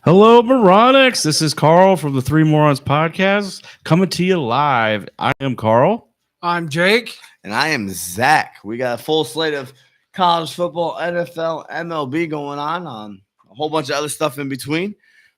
Hello, Moronics. This is Carl from the Three Morons podcast coming to you live. I am Carl. I'm Jake. And I am Zach. We got a full slate of college football, NFL, MLB going on, a whole bunch of other stuff in between.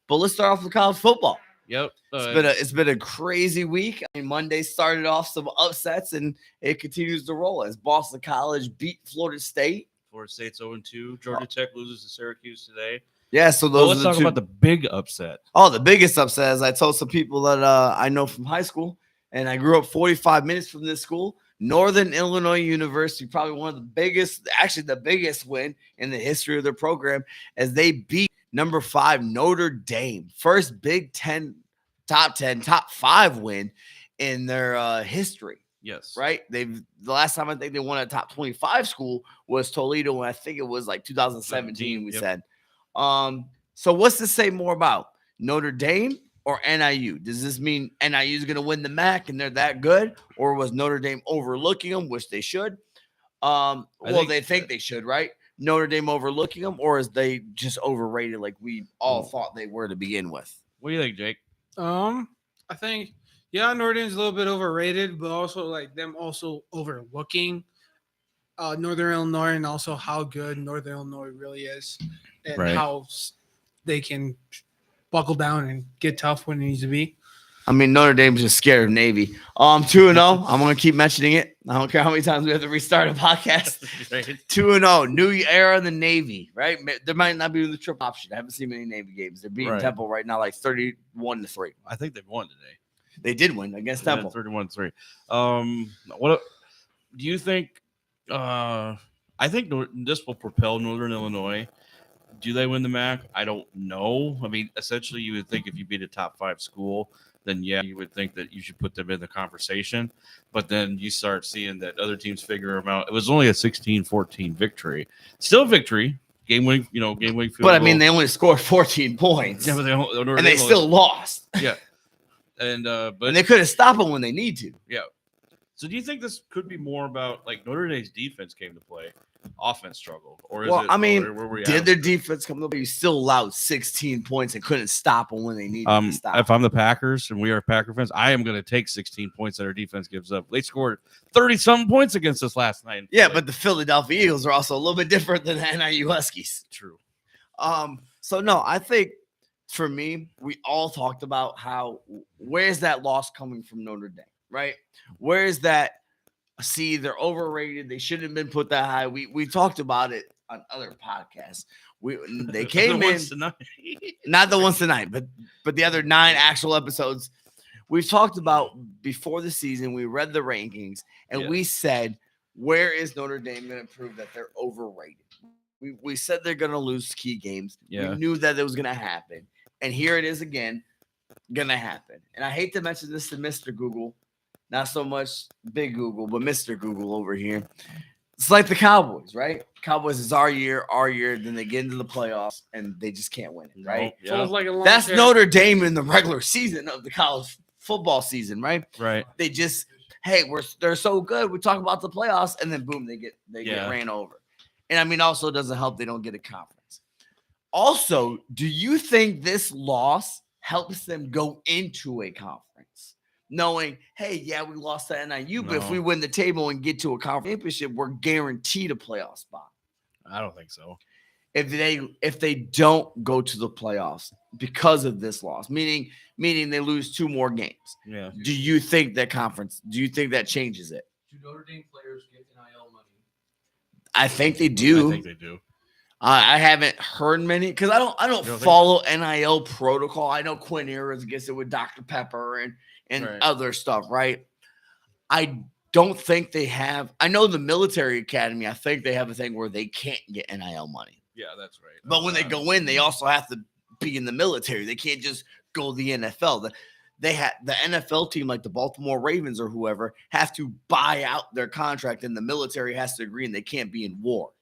But let's start off with college football. Yep. It's been a crazy week. I mean, Monday started off some upsets, and it continues to roll as Boston College beat Florida State. Florida State's 0-2. Georgia Tech loses to Syracuse today. Yeah, so let's talk about the big upset. Oh, the biggest upset, as I told some people that I know from high school, and I grew up 45 minutes from this school. Northern Illinois University, probably one of the biggest, actually the biggest win in the history of their program, as they beat number 5 Notre Dame. First Big Ten, top 5 win in their history. Yes. Right? The last time I think they won a top 25 school was Toledo, and I think it was like 2017, we said. So what's to say more about Notre Dame or NIU? Does this mean NIU is going to win the MAC and they're that good, or was Notre Dame overlooking them, which they should? They think they should, right? Notre Dame overlooking them, or is they just overrated like we all thought they were to begin with? What do you think, Jake? I think Notre Dame's a little bit overrated, but also like them also overlooking Northern Illinois and also how good Northern Illinois really is and how they can buckle down and get tough when it needs to be. I mean, Notre Dame's just scared of Navy. 2-0. I'm going to keep mentioning it. I don't care how many times we have to restart a podcast. 2-0. New era in the Navy, right? There might not be the triple option. I haven't seen many Navy games. They're beating Temple right now like 31-3. I think they've won today. They did win against Temple. 31-3. What do you think? I think this will propel Northern Illinois. Do they win the MAC? I don't know. I mean, essentially, you would think if you beat a top 5 school, then you would think that you should put them in the conversation. But then you start seeing that other teams figure them out. It was only a 16-14 victory. Still victory. Game winning field goal. But I mean, they only scored 14 points. Yeah, but they still lost. Yeah. And they could have stopped them when they need to. Yeah. So do you think this could be more about like Notre Dame's defense came to play, offense struggled, or did their defense come to play? You still allowed 16 points and couldn't stop them when they needed to stop. If I'm the Packers and we are Packer fans, I am going to take 16 points that our defense gives up. They scored 30-something points against us last night. Yeah, but the Philadelphia Eagles are also a little bit different than the NIU Huskies. True. So no, I think for me, we all talked about where's that loss coming from Notre Dame. Right? Where is that? See, they're overrated. They shouldn't have been put that high. We talked about it on other podcasts. They came in not the ones tonight, but the other 9 actual episodes. We've talked about before the season. We read the rankings and we said, where is Notre Dame going to prove that they're overrated? We said they're going to lose key games. Yeah. We knew that it was going to happen, and here it is again, going to happen. And I hate to mention this to Mr. Google. Not so much Big Google, but Mr. Google over here. It's like the Cowboys, right? Cowboys is our year. Then they get into the playoffs, and they just can't win it, right? That's Notre Dame in the regular season of the college football season, right? Right. They just, they're so good. We talk about the playoffs, and then boom, they get ran over. And I mean, also it doesn't help they don't get a conference. Also, do you think this loss helps them go into a conference? Knowing, we lost to NIU, but if we win the table and get to a conference championship, we're guaranteed a playoff spot. I don't think so. If they don't go to the playoffs because of this loss, meaning they lose 2 more games. Yeah. Do you think that changes it? Do Notre Dame players get NIL money? I think they do. I think they do. I haven't heard many because I don't follow NIL protocol. I know Quinn Ewers gets it with Dr. Pepper and other stuff, right? I don't think they have. I know the military academy, I think they have a thing where they can't get NIL money. Yeah, that's right. But when they go in, they also have to be in the military. They can't just go the NFL. The NFL team, like the Baltimore Ravens or whoever, have to buy out their contract, and the military has to agree, and they can't be in war.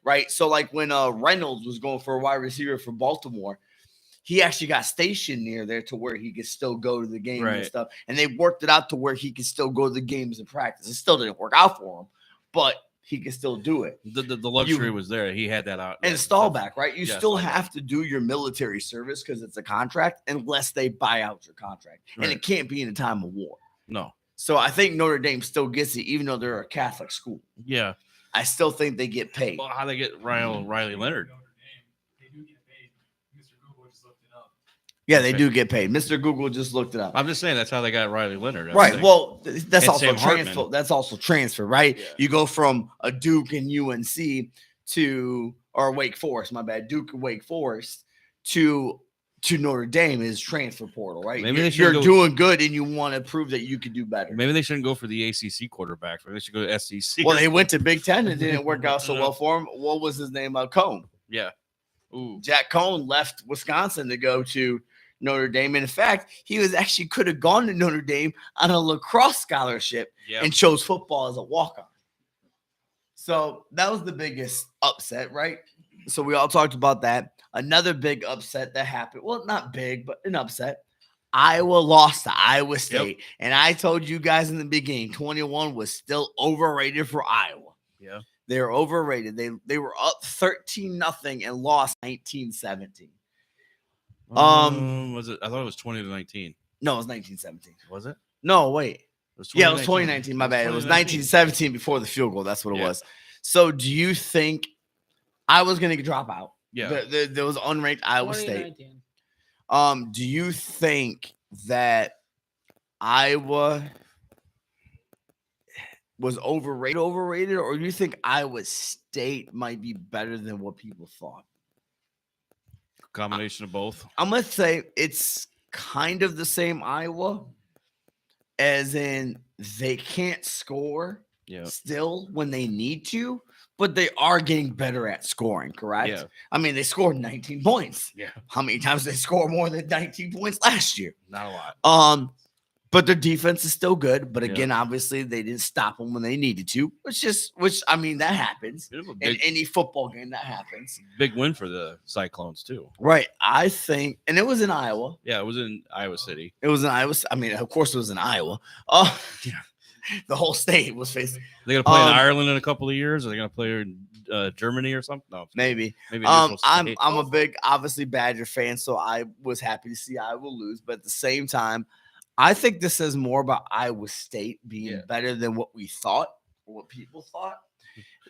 Right. So like when Reynolds was going for a wide receiver for Baltimore, he actually got stationed near there to where he could still go to the games and stuff. And they worked it out to where he could still go to the games and practice. It still didn't work out for him, but he can still do it. The luxury was there. He had that out. And that stall stuff. back, right? You Yeah, still stall back. have to do your military service because it's a contract unless they buy out your contract. And Right. it can't be in a time of war. No. So I think Notre Dame still gets it, even though they're a Catholic school. Yeah. I still think they get paid. Well, how they get Riley Leonard? They do get paid. Mr. Google just looked it up. Yeah, they Okay. do get paid. Mr. Google just looked it up. I'm just saying that's how they got Riley Leonard. I Right. think. Well, that's And also Sam transfer. Hartman. That's also transfer, right? Yeah. You go from a Duke and UNC or Wake Forest, my bad, Duke and Wake Forest to Notre Dame is transfer portal, right? Maybe they you're should go- doing good and you want to prove that you could do better. Maybe they shouldn't go for the ACC quarterback. Maybe they should go to SEC. Well, they went to Big Ten and it didn't work out so well for him. What was his name? Cone. Yeah. Ooh. Jack Cone left Wisconsin to go to Notre Dame. And in fact, he was actually could have gone to Notre Dame on a lacrosse scholarship Yeah. and chose football as a walk-on. So that was the biggest upset, right? So we all talked about that. Another big upset that happened. Well, not big, but an upset. Iowa lost to Iowa State. And I told you guys in the beginning, 21 was still overrated for Iowa. Yeah. They were overrated. They were up 13-0 and lost 19-17. Was it? I thought it was 20-19. No, it was 19-17. Was it? No, wait. It Yeah, it was 2019. My bad. It was 1917 before the field goal. That's what it Yeah. was. So do you think I was going to drop out? Yeah. There was unranked Iowa State. 2019. Do you think that Iowa was overrated, or do you think Iowa State might be better than what people thought? Combination of both. I'm going to say it's kind of the same Iowa, as in they can't score Yeah. still when they need to, but they are getting better at scoring, correct? Yeah. I mean, they scored 19 points. Yeah. How many times did they score more than 19 points last year? Not a lot. But their defense is still good. But Yeah. again, obviously, they didn't stop them when they needed to, which I mean, that happens It was a in big, any football game. That happens, big win for the Cyclones too. right? I think, and it was in Iowa. Yeah, it was in Iowa City. It was in Iowa. I mean, of course, it was in Iowa. Yeah. The whole state was facing They gonna play in Um, Ireland in a couple of years? Are they gonna play in Germany or something? No, maybe. maybe. a neutral I'm state. a big, obviously, Badger fan, so I was happy to see Iowa lose. But at the same time, I think this says more about Iowa State being Yeah. better than what we thought, or what people thought,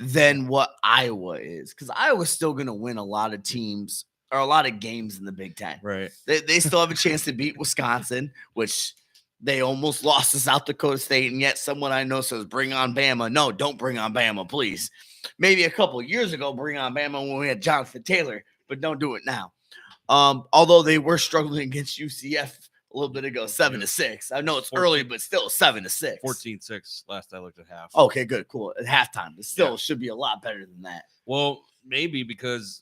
than what Iowa is. Because Iowa's still going to win a lot of teams or a lot of games in the Big Ten. right. They still have a chance to beat Wisconsin, which they almost lost to South Dakota State, and yet someone I know says, bring on Bama. No, don't bring on Bama, please. Maybe a couple of years ago, bring on Bama when we had Jonathan Taylor, but don't do it now. Although they were struggling against UCF a little bit ago, 7-6. I know it's 14. early, but still 7-6. 14-6 last I looked at half. Okay, good, cool. At halftime, it still Yeah. should be a lot better than that. Well, maybe because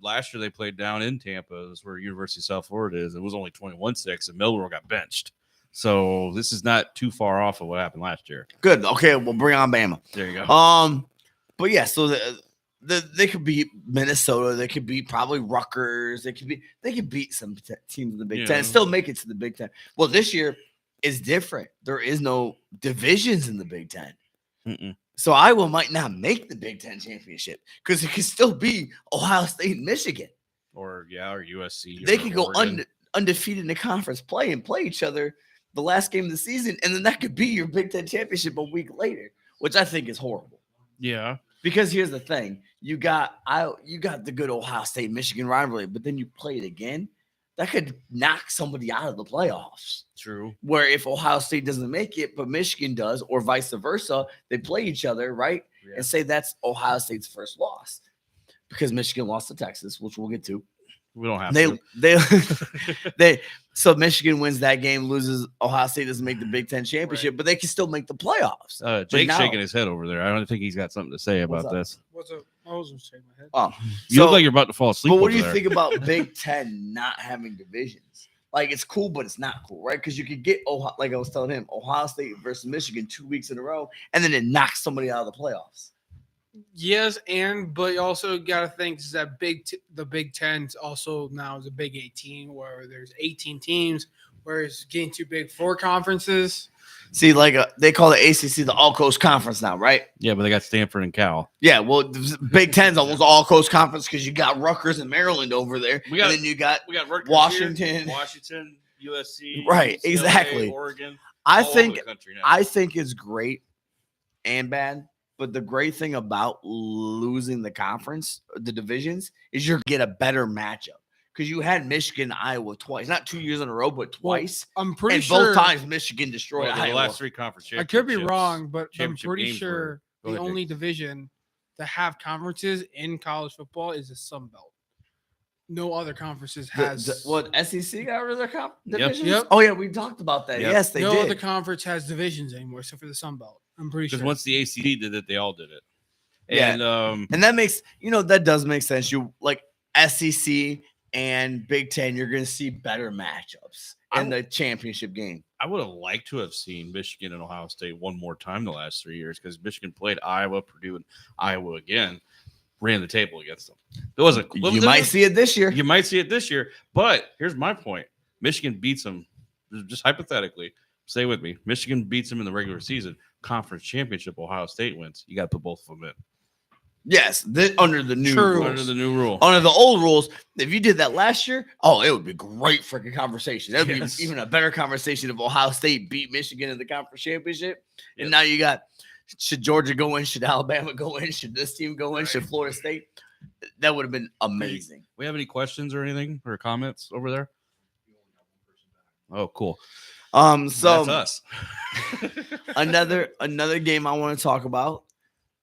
last year they played down in Tampa, is where University of South Florida is. It was only 21-6, and Millwall got benched. So this is not too far off of what happened last year. Good. Okay, we'll bring on Bama. There you go. But yeah, so they could beat Minnesota. They could beat probably Rutgers. They could beat some teams in the Big Ten Yeah. and still make it to the Big Ten. Well, this year is different. There is no divisions in the Big Ten. Mm-mm. So Iowa might not make the Big Ten championship because it could still be Ohio State and Michigan. Or USC. They or could go Oregon. undefeated in the conference play and play each other the last game of the season, and then that could be your Big Ten championship a week later, which I think is horrible. Yeah. Because here's the thing: you got the good Ohio State Michigan rivalry, but then you play it again. That could knock somebody out of the playoffs. True. Where if Ohio State doesn't make it, but Michigan does, or vice versa, they play each other, right? Yeah. And say that's Ohio State's first loss because Michigan lost to Texas, which we'll get to. We don't have They to. so Michigan wins that game, loses. Ohio State doesn't make the Big Ten championship, but they can still make the playoffs. Jake's now- shaking his head over there. I don't think he's got something to say What's about up? this. What's up? I was just shaking my head. Oh, You look like you're about to fall asleep. But what do over you there. think about Big Ten not having divisions? Like it's cool, but it's not cool, right? Because you could get Ohio, like I was telling him, Ohio State versus Michigan 2 weeks in a row, and then it knocks somebody out of the playoffs. Yes, but you also got to think is that the Big Ten also now is a Big 18 where there's 18 teams where it's getting too big for conferences. See, like they call the ACC the All Coast Conference now, right? Yeah, but they got Stanford and Cal. Yeah, well, the Big Ten's almost All Coast Conference because you got Rutgers and Maryland over there, We got- and then you got We got Rutgers Washington. here, Washington, USC, Right, UCLA, exactly. Oregon. I all over think the country now. I think it's great and bad, but the great thing about losing the conference, the divisions, is you're get a better matchup because you had Michigan, Iowa twice, not 2 years in a row, but twice. I'm pretty And sure both times Michigan destroyed Well, the Iowa. last 3 conference I could be championships- wrong, but I'm championship pretty games were- sure Go the ahead, only Jake. division to have conferences in college football is the Sun Belt. No other conferences has. What SEC got rid of their Yep. divisions? Yep. Oh yeah, we talked about that. Yep. Yes, they no did. other conference has divisions anymore, except for the Sun Belt. I'm pretty Because sure. once the ACC did it, they all did it. Yeah. And And that makes that does make sense. You like SEC and Big Ten, you're going to see better matchups in the championship game. I would have liked to have seen Michigan and Ohio State one more time the last 3 years because Michigan played Iowa, Purdue, and Iowa again, ran the table against them. It wasn't. You might see it this year. You might see it this year, but here's my point: Michigan beats them. Just hypothetically, stay with me. Michigan beats them in the regular season. Conference championship, Ohio State wins. You got to put both of them in Yes, under the new True. rules. under the new rule. Under the old rules, if you did that last year, it would be great freaking conversation. That would Yes. be even a better conversation if Ohio State beat Michigan in the conference championship. Yep. And now you got, should Georgia go in? Should Alabama go in? Should this team go in? Should Florida State? That would have been amazing. We have any questions or anything or comments over there? Oh, cool. So That's us. another game I want to talk about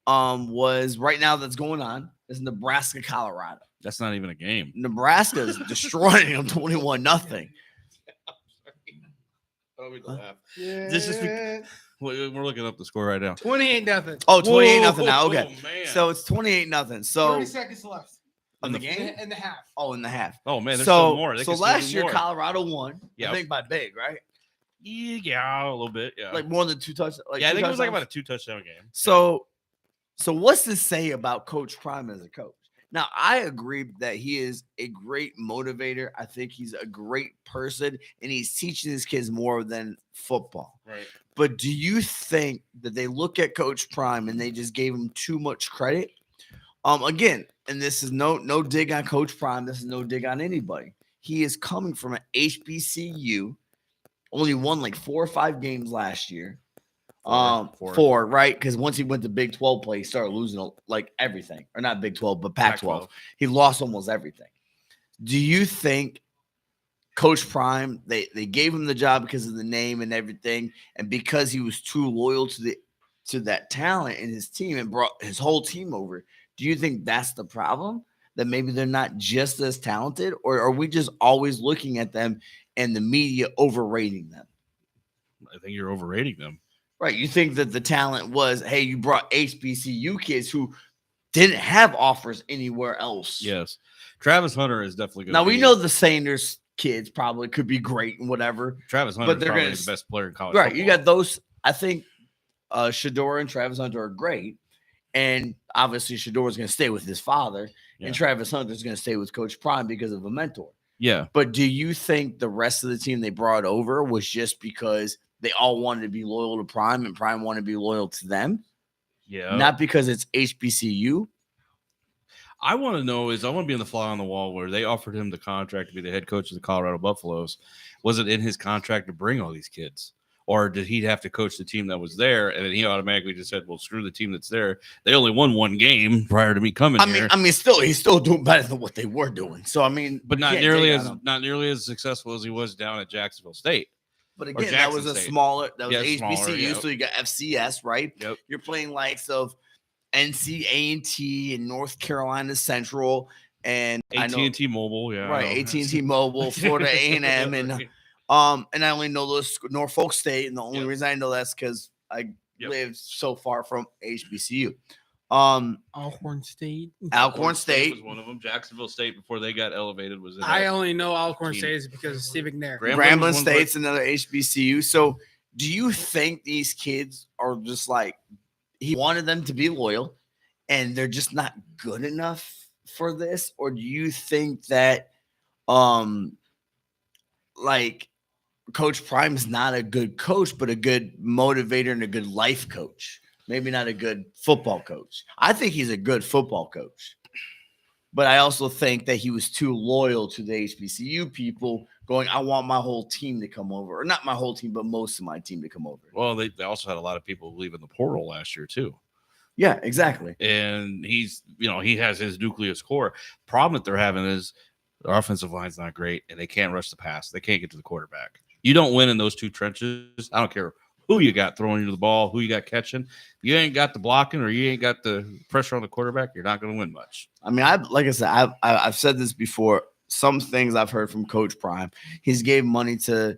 was right now that's going on is Nebraska, Colorado. That's not even a game. Nebraska is destroying them 21-0. Yeah. This is We're looking up the score right now. 28-0. Oh, 28-0 now. Okay. Man. So it's 28-0. So 30 seconds left in the in the- game? in the half. Oh, in the half. Oh man, there's So, still more. They so can still last do year more. Colorado won. Yeah. I think by big, right? Yeah, a little bit. Yeah, Like more than 2 touchdowns. yeah. I two think it was like touchdowns? about a 2 touchdown game. So what's this say about Coach Prime as a coach? Now, I agree that he is a great motivator. I think he's a great person, and he's teaching his kids more than football. Right. But do you think that they look at Coach Prime and they just gave him too much credit? Again, and this is no dig on Coach Prime. This is no dig on anybody. He is coming from an HBCU, only won like 4 or 5 games last year. Four, right? Because once he went to Big 12 play, he started losing like everything, or not Big 12, but Pac-12. He lost almost everything. Do you think Coach Prime, they gave him the job because of the name and everything, and because he was too loyal to that talent in his team and brought his whole team over? Do you think that's the problem? That maybe they're not just as talented, or are we just always looking at them and the media overrating them? I think you're overrating them. Right. You think that the talent was, hey, you brought HBCU kids who didn't have offers anywhere else. Yes, Travis Hunter is definitely good. Now we know the Sanders kids probably could be great and whatever. Travis Hunter, but they're probably gonna the best player in college. Right. You football. got those. I think Shador and Travis Hunter are great. And obviously Shador is going to stay with his father, Yeah. and Travis Hunter is going to stay with Coach Prime because of a mentor. Yeah. But do you think the rest of the team they brought over was just because they all wanted to be loyal to Prime and Prime wanted to be loyal to them? Yeah. Not because it's HBCU? I want to know is I want to be on the fly on the wall where they offered him the contract to be the head coach of the Colorado Buffaloes. Was it in his contract to bring all these kids? Or did he have to coach the team that was there? And then he automatically just said, well, screw the team that's there. They only won 1 game prior to me coming here. I mean, he's still doing better than what they were doing. So I mean, But you not can't nearly dig as on him. not nearly as successful as he was down at Jacksonville State. But or again, that was Jackson a State. smaller, that was Yeah, HBCU, smaller, yep. so you got FCS, right? Yep. You're playing likes of NC-A&T and North Carolina Central and AT&T Mobile, yeah. right, AT&T Mobile, Florida A&M, and I only know those Norfolk State, and the only Yep. reason I know that's because I Yep. lived so far from HBCU. Alcorn State. Alcorn State, was one of them. Jacksonville State before they got elevated was in I that. only know Alcorn team. State is because of Steve McNair. Grambling was Grambling one State's another HBCU. So, do you think these kids are just like he wanted them to be loyal, and they're just not good enough for this, or do you think that, like Coach Prime is not a good coach, but a good motivator and a good life coach. Maybe not a good football coach. I think he's a good football coach. But I also think that he was too loyal to the HBCU people going, I want my whole team to come over. Or not my whole team, but most of my team to come over. Well, they also had a lot of people leaving the portal last year too. Yeah, exactly. And he has his nucleus core. Problem that they're having is their offensive line's not great and they can't rush the pass. They can't get to the quarterback. You don't win in those two trenches. I don't care who you got throwing you the ball, who you got catching. You ain't got the blocking or you ain't got the pressure on the quarterback, you're not going to win much. I mean, like I said, I've said this before. Some things I've heard from Coach Prime. He's gave money to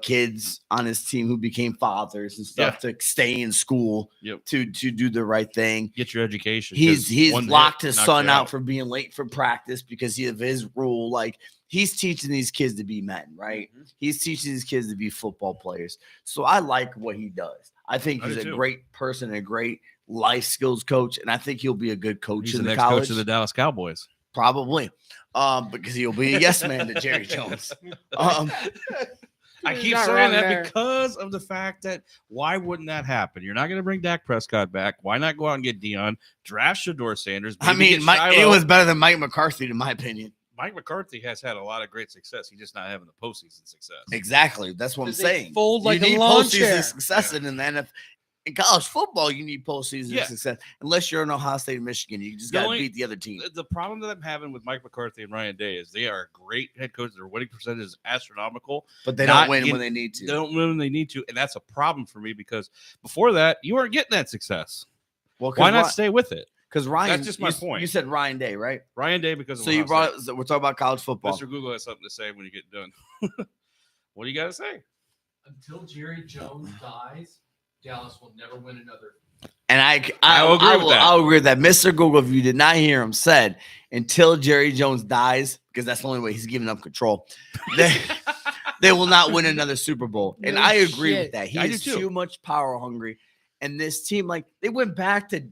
kids on his team who became fathers and stuff to stay in school to do the right thing. Get your education. He's locked his son out for being late for practice because of his rule. Like, he's teaching these kids to be men, right? Mm-hmm. He's teaching these kids to be football players. So I like what he does. I think he's a great person, a great life skills coach, and I think he'll be a good coach he's in the the next college. Coach of the Dallas Cowboys. Probably. Because he'll be a yes man to Jerry Jones. I keep saying that because of the fact that why wouldn't that happen? You're not going to bring Dak Prescott back. Why not go out and get Dion, draft Shador Sanders? I mean, it was better than Mike McCarthy, in my opinion. Mike McCarthy has had a lot of great success. He's just not having the postseason success. Exactly. That's what I'm saying. Fold like you need a lawn postseason chair. success in the NFL. In college football, you need postseason success. Unless you're in Ohio State and Michigan, you just got to beat the other team. The problem that I'm having with Mike McCarthy and Ryan Day is they are great head coaches. Their winning percentage is astronomical. But they don't win when they need to. They don't win when they need to. And that's a problem for me because before that, you weren't getting that success. Well, why not stay with it? Because Ryan, that's just my point. You said Ryan Day, right? Ryan Day because of so you brought. We're talking about college football. Mr. Google has something to say when you get done. What do you got to say? Until Jerry Jones dies, Dallas will never win another. And I'll agree with that. Mr. Google, if you did not hear him, said until Jerry Jones dies, because that's the only way he's giving up control, they will not win another Super Bowl. And I agree with that. He is too much power hungry. And this team, like, they went back to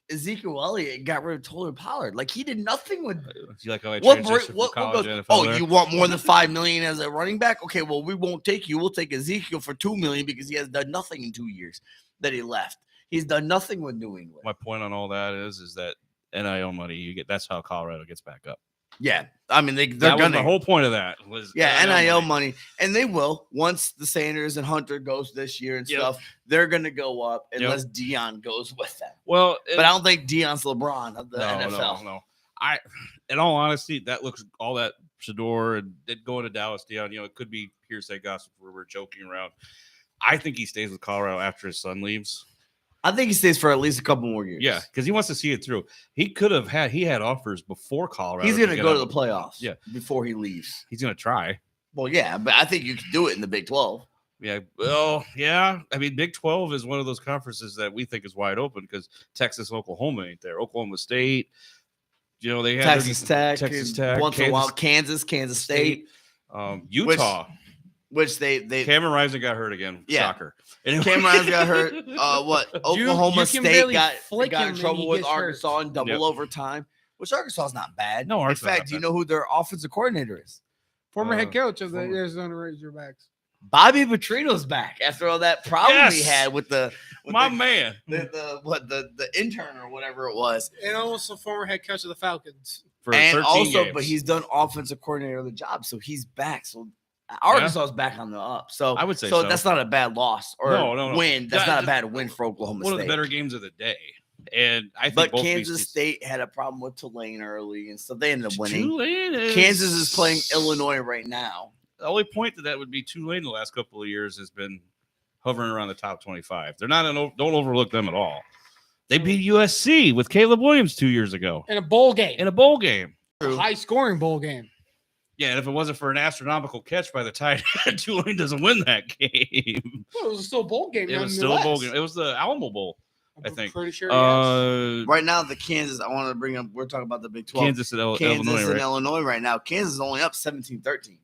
Ezekiel Elliott and got rid of Taylor Pollard. Like, he did nothing with. You like how I transitioned from college to NFL? You want more than $5 million as a running back? Okay, well, we won't take you. We'll take Ezekiel for $2 million because he has done nothing in 2 years that he left. He's done nothing with New England. My point on all that is that NIL money you get. That's how Colorado gets back up. Yeah, I mean they're gonna. The whole point of that was NIL money, and they will once the Sanders and Hunter goes this year and stuff. They're gonna go up unless Dion goes with them. Well, but I don't think Dion's LeBron of the NFL. No. In all honesty, that looks all that Shador and it going to Dallas. Dion, it could be hearsay gossip where we're joking around. I think he stays with Colorado after his son leaves. I think he stays for at least a couple more years. Yeah, because he wants to see it through. He had offers before Colorado. He's going to go to the playoffs before he leaves. He's going to try. Well, yeah, but I think you can do it in the Big 12. Yeah, well, yeah. I mean, Big 12 is one of those conferences that we think is wide open because Texas, Oklahoma ain't there. Oklahoma State, they have Texas Tech, once in a while, Kansas State, Utah. Which they Cameron Rising got hurt again. Yeah. Shocker. Anyway. Cameron Rising got hurt. Oklahoma State got in trouble with Arkansas in double overtime, which Arkansas is not bad. No, in fact, do you know who their offensive coordinator is? Former head coach of the Arizona Razorbacks. Bobby Petrino's back after all that problem he had with the intern or whatever it was, and also former head coach of the Falcons. But he's done offensive coordinator of the job, so he's back. So Arkansas is back on the up. So I would say so. That's not a bad loss or win. That's not a bad win for Oklahoma State. One of the better games of the day. And I think but Kansas State had a problem with Tulane early, and so they ended up winning. Kansas is playing Illinois right now. The only point to that would be Tulane the last couple of years has been hovering around the top 25. They're not don't overlook them at all. They beat USC with Caleb Williams 2 years ago in a bowl game. A high scoring bowl game. Yeah, and if it wasn't for an astronomical catch by the tight end, Tulane doesn't win that game. Well, it was still a bowl game. It was still a bowl game. It was the Alamo Bowl, I think. Pretty sure. Right now, the Kansas. I want to bring up. We're talking about the Big 12. Kansas and Illinois right now. Kansas is only up 17-13.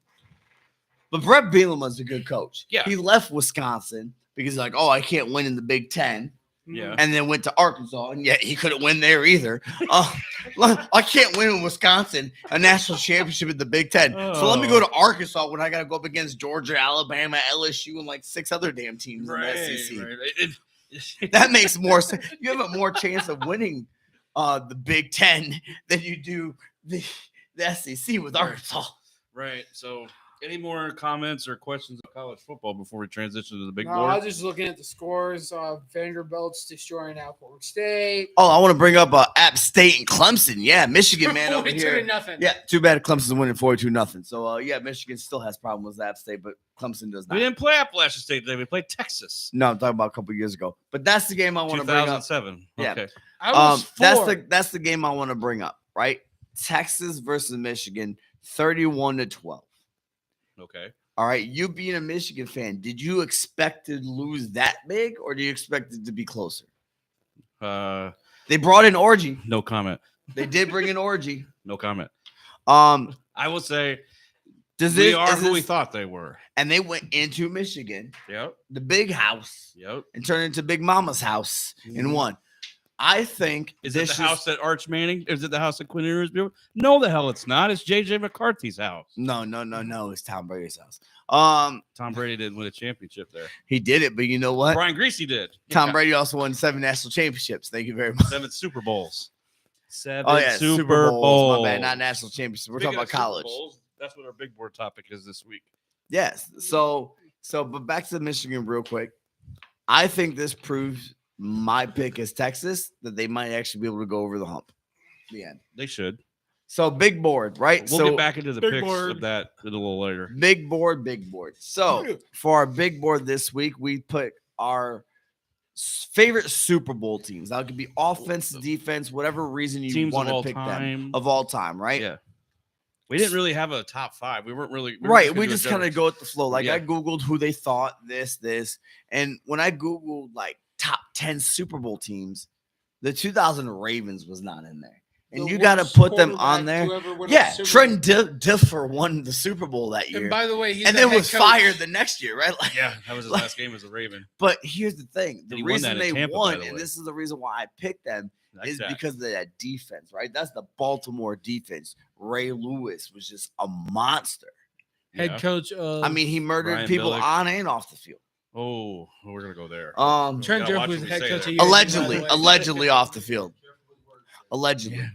But Brett Bielema's a good coach. Yeah, he left Wisconsin because he's like, I can't win in the Big 10. Yeah. and then went to Arkansas, and yet he couldn't win there either. I can't win in Wisconsin a national championship in the Big Ten. So let me go to Arkansas when I got to go up against Georgia, Alabama, LSU, and like 6 other damn teams in the SEC. Right. That makes more sense. You have a more chance of winning the Big Ten than you do the SEC with Arkansas. Right. So, any more comments or questions on college football before we transition to the big No, board? I was just looking at the scores. Vanderbilt's destroying Alcorn State. Oh, I want to bring up App State and Clemson. Yeah, Michigan, man, over 42 here. to nothing. Yeah, too bad Clemson's winning 42-0. So, yeah, Michigan still has problems with App State, but Clemson does We not. didn't play Appalachian State today. We played Texas. No, I'm talking about a couple years ago. But that's the game I want to bring up. 2007. Yeah. Okay. I was 4. That's the game I want to bring up, right? Texas versus Michigan, 31-12. Okay. All right, you being a Michigan fan, did you expect to lose that big, or do you expect it to be closer? They brought in Orgy. No comment. They did bring in Orgy. No comment. I will say does we this, are is who we this- thought they were. and they went into Michigan, Yep. the big house, Yep. and turned into Big Mama's house and Mhm. won. I think Is this it the house that Arch Manning? Is it the house that Quinn Ewers built? No, the hell it's not. It's JJ McCarthy's house. No. It's Tom Brady's house. Tom Brady didn't win a championship there. He did it, but you know what? Brian Greasy did. Tom Brady also won 7 national championships. Thank you very much. 7 Super Bowls. 7 Oh yeah, Super Bowls. My bad, not national championships. We're Speaking talking of about college. Super Bowls, that's what our big board topic is this week. Yes. So, but back to Michigan real quick. I think this proves my pick is Texas, that they might actually be able to go over the hump. The end. They should. So big board, right? We'll so get back into the big picks board. of that a little later. big board. So for our big board this week, we put our favorite Super Bowl teams. That could be offense, defense, whatever reason you Teams want of to all pick them time. of all time, right? Yeah. We didn't really have a top 5. We weren't really Right. gonna We do a just kind general- of go with the flow. Like Yeah. I Googled who they thought this. And when I Googled like top 10 Super Bowl teams, the 2000 Ravens was not in there. And you got to put them on there. Yeah. Trent Dilfer won the Super Bowl that year. And by the way, he's And the then head was coach. fired the next year, right? Like, Yeah, that was his last game as a Raven. But here's the thing. The he won reason that in they Tampa, by won, the and way. this is the reason why I picked them, is Exactly. because of that defense, right? That's the Baltimore defense. Ray Lewis was just a monster. Head Yeah. coach. I mean, he murdered Ryan people Billick. on and off the field. Oh, we're gonna go there. Trent gotta Dilfer watch was what we head say coach. there. of USC, by the Allegedly, way. allegedly off the field. Allegedly.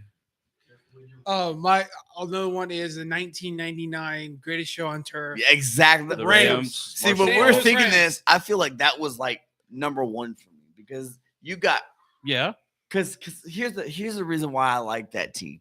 My another one is the 1999 Greatest Show on Turf. Yeah, exactly. The Rams. See, when Marshall we're Lynch. thinking Rams. this, I feel like that was like number one for me because you got Yeah. because here's the reason why I like that team.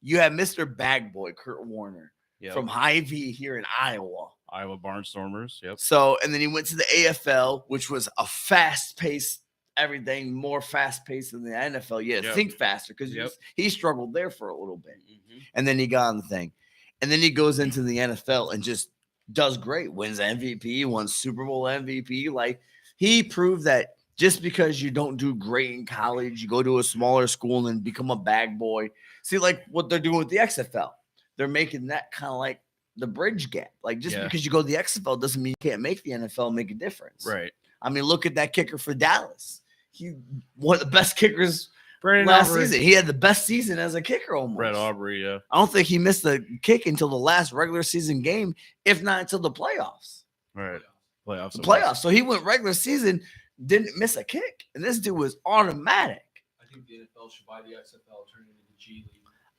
You have Mr. Bag Boy Kurt Warner Yep. from Hy-Vee here in Iowa. Iowa Barnstormers. Yep. So, and then he went to the AFL, which was a fast-paced everything, more fast-paced than the NFL. Yeah, Yep. think faster because Yep. he struggled there for a little bit. Mhm. And then he got on the thing. And then he goes into the NFL and just does great, wins MVP, won Super Bowl MVP. Like he proved that just because you don't do great in college, you go to a smaller school and become a bag boy. See, like what they're doing with the XFL. They're making that kind of like the bridge gap. Like just Yeah. because you go to the XFL doesn't mean you can't make the NFL and make a difference. Right. I mean, look at that kicker for Dallas. He one of the best kickers Brandon last Aubrey. season. He had the best season as a kicker almost. Brett Aubrey. Yeah. I don't think he missed the kick until the last regular season game, if not until the playoffs. Right. Playoffs. The playoffs. So he went regular season, didn't miss a kick. And this dude was automatic. I think the NFL should buy the XFL, turn it into the G League.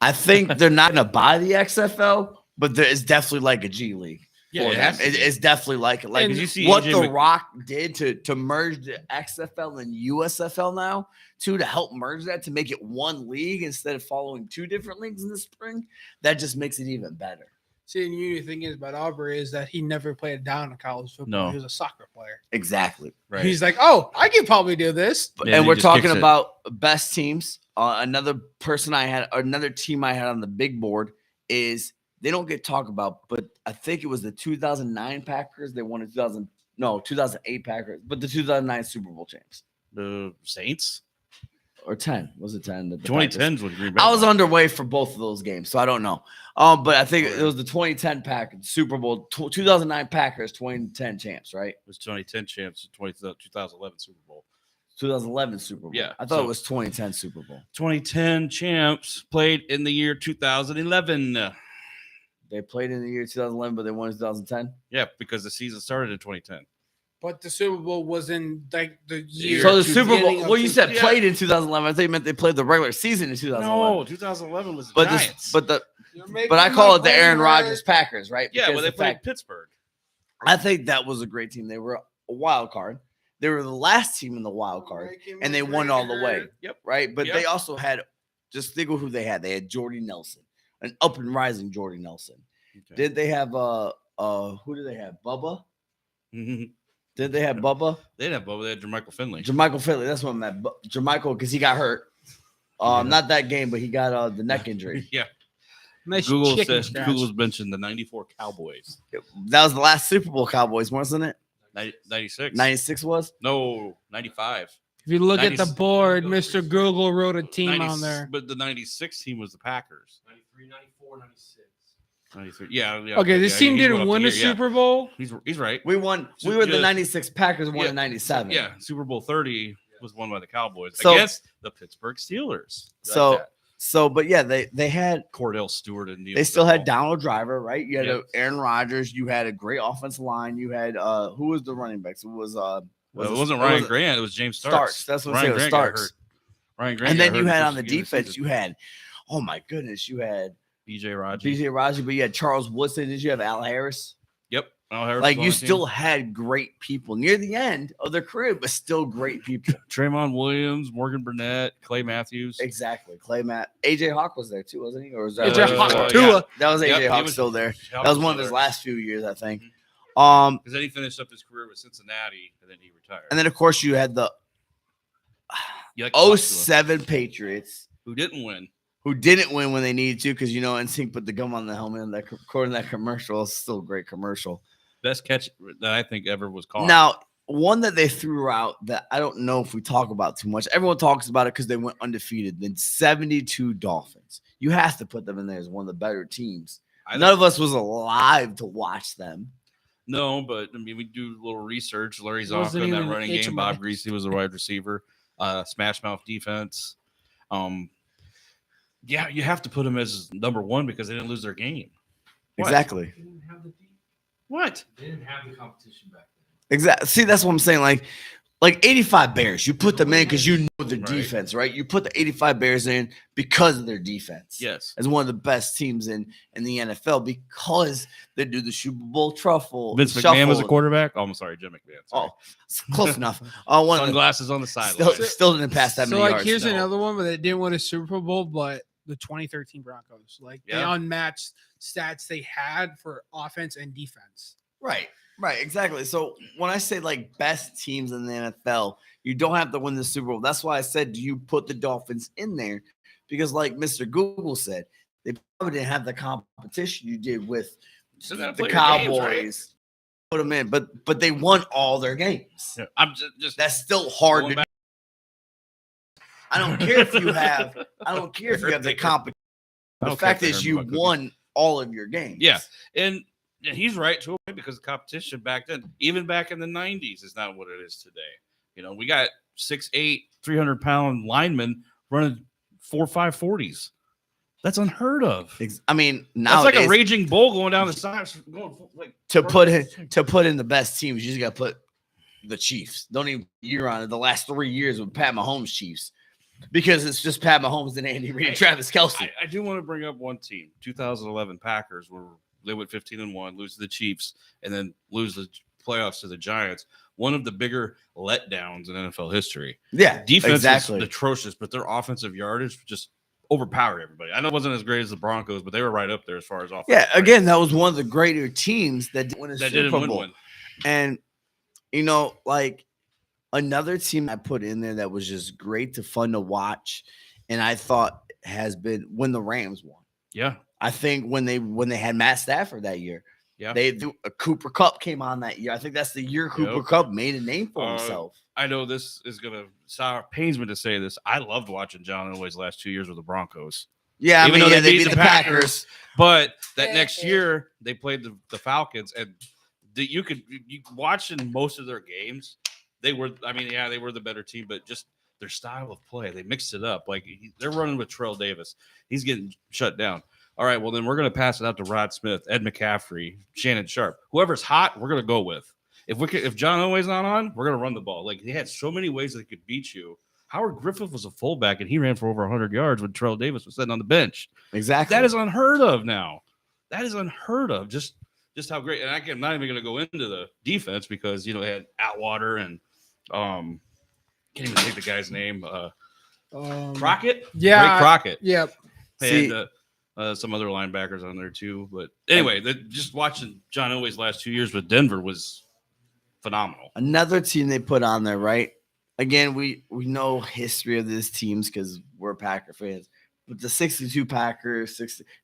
I think they're not going to buy the XFL, but there is definitely like a G League. Yeah, for it them. has to be. It's definitely like it. Like And Did you see what AJ The Mc- Rock did to merge the XFL and USFL now, to help merge that to make it one league instead of following two different leagues in the spring, that just makes it even better. See, and the thing is about Aubrey is that he never played down in college football. No. He was a soccer player. Exactly. Right. He's like, oh, I could probably do this. Yeah, And he we're just talking kicks it. about best teams. Another team I had on the big board is they don't get talked about, but I think it was the 2009 Packers. They won 2008 Packers, but the 2009 Super Bowl champs The Saints. or 10 was it 10? The 2010s with Green Bay. I was underway for both of those games, so I don't know. But I think it was the 2010 Packers Super Bowl, 2009 Packers, 2010 champs, right? It was 2010 champs, 2011 Super Bowl. 2011 Super Bowl. Yeah, I thought so- it was 2010 Super Bowl. 2010 champs played in the year 2011. They played in the year 2011, but they won in 2010. Yeah, because the season started in 2010. But the Super Bowl was in like the year. So the Super beginning Bowl. of Well, you said yeah. played in 2011. I thought you meant they played the regular season in 2011. No, 2011 was the but Giants. You're making but I my call it the point Aaron hurt. Rodgers Packers, right? yeah, Because well, they the played fact- Pittsburgh. I think that was a great team. They were a wild card. They were the last team in the wild You're card, making and my they won brain all the way. hurt. Yep. Right, but Yep. they also had. Just think of who they had. They had Jordy Nelson, an up and rising Jordy Nelson. Okay. Did they have who did they have? Bubba? they Did they have Bubba? didn't have Bubba. They had Jermichael Finley. Jermichael Finley. That's what I meant. Jermichael, because he got hurt. Yeah. Not that game, but he got the neck injury. yeah. Nice Google chicken says scratch. Google's mentioned the 94 Cowboys. That was the last Super Bowl Cowboys, wasn't it? 96. 96 was. No, 95. If you look at the 90 board, Mr. Google wrote a team 90 on there. But the 96 team was the Packers. 93, 94, 96. 93. Yeah. Okay, this team he didn't went up win the a year, yeah. Super Bowl. He's right. We won. So, We were the yeah. 96 Packers won Yeah. in 97. Yeah, Super Bowl 30 was won by the Cowboys So- against the Pittsburgh Steelers. But yeah, they had Cordell Stewart and Neil they still had Football. Donald Driver, right? You had Yep. Aaron Rodgers. You had a great offensive line. You had who was the running backs? It was Well, it wasn't Ryan Grant. It was James Starks. Starks. That's what I Ryan said. It was Grant got Starks. hurt. Ryan Grant. And got then hurt you in had the on the first game of defense, season. you had, oh my goodness, you had B.J. Rogers. BJ Raji, but you had Charles Woodson. Did you have Al Harris? Yep. Al Harris Like was on you the team. still had great people near the end of their career, but still great people. Trayvon Williams, Morgan Burnett, Clay Matthews. Exactly. Clay Matt. AJ Hawk was there too, wasn't he? Or was that AJ Hawk, yeah. Tua. That was AJ Yep, he Hawk was- still there. Hawk That was one of still his there. last few years, I think. Mhm. Because then he finished up his career with Cincinnati, and then he retired. And then of course you had the You like to talk to him. 07 Patriots who didn't win. who didn't win when they needed to because NSYNC put the gum on the helmet and that according to that commercial. It's still a great commercial. Best catch that I think ever was caught. Now, one that they threw out that I don't know if we talk about too much. Everyone talks about it because they went undefeated. Then 72 Dolphins. You have to put them in there as one of the better teams. I None of us was alive to watch them. No, but I mean, we do a little research. Larry Wasn't Zonka in that even running game. HMI. Bob Greasy was the wide receiver. Smash mouth defense. Yeah, you have to put him as number one because they didn't lose their game. What? Exactly. They didn't have the deep. What? They didn't have the competition back then. Exactly. See, that's what I'm saying. Like 85 Bears, you put them in because you know their Right. defense, right? You put the 85 Bears in because of their defense. Yes. As one of the best teams in the NFL because they do the Super Bowl truffle. Vince McMahon shuffle. was a quarterback. Oh, I'm sorry, Jim McMahon. Sorry. Oh, it's close enough. One of the, Sunglasses on the sideline. still didn't pass that So many like yards. here's no. another one, but they didn't win a Super Bowl, but the 2013 Broncos, like they Yeah. unmatched stats they had for offense and defense. Right, exactly. So when I say like best teams in the NFL, you don't have to win the Super Bowl. That's why I said, do you put the Dolphins in there? Because like Mr. Google said, they probably didn't have the competition you did with Still gotta the play your games, Cowboys. Put them in, but they won all their games. Yeah, I'm just That's still hard going to. back- I don't care if you have. I don't care if you have the competition. I The don't care fact if they is, earn you buck cookies. won all of your games. Yeah. And he's right to a point because the competition back then, even back in the 90s, is not what it is today. We got 6'8", 300-pound linemen running 4.5 40s. That's unheard of. I mean, That's nowadays, like a raging bull going down the sides. Going like to put in the best teams, you just got to put the Chiefs. Don't even year on it. The last 3 years with Pat Mahomes Chiefs, because it's just Pat Mahomes and Andy Reid and Travis Kelce. I do want to bring up one team, 2011 Packers, where they went 15-1, lose to the Chiefs, and then lose the playoffs to the Giants. One of the bigger letdowns in NFL history. Yeah, Defense exactly. is atrocious, but their offensive yardage just overpowered everybody. I know it wasn't as great as the Broncos, but they were right up there as far as offense. Yeah, again, that was one of the greater teams that didn't win a that Super didn't win Bowl. one. And like another team I put in there that was just great to fun to watch, and I thought has been when the Rams won. Yeah, I think when they had Matt Stafford that year, yeah. Cooper Kupp came on that year. I think that's the year Cooper Yep. Kupp made a name for Uh, himself. I know this is gonna pains me to say this. I loved watching John Elway's last 2 years with the Broncos. Yeah, I even mean, though yeah, they they beat beat the the Packers. But that next year they played the Falcons, and you watching most of their games. they were. I mean, yeah, they were the better team, but just their style of play, they mixed it up. Like they're running with Terrell Davis, he's getting shut down. All right, well then we're gonna pass it out to Rod Smith, Ed McCaffrey, Shannon Sharp, whoever's hot, we're gonna go with. If John Elway's not on, we're gonna run the ball. Like they had so many ways that they could beat you. Howard Griffith was a fullback and he ran for over 100 yards when Terrell Davis was sitting on the bench. Exactly. That is unheard of now. That is unheard of. Just how great. And I'm not even going to go into the defense because they had Atwater and can't even think the guy's name. Crockett. Yeah, Ray Crockett. Yep. They had some other linebackers on there too. But anyway, just watching John Elway's last 2 years with Denver was phenomenal. Another team they put on there, right? Again, we know history of these teams because we're Packer fans. But the 62 Packers,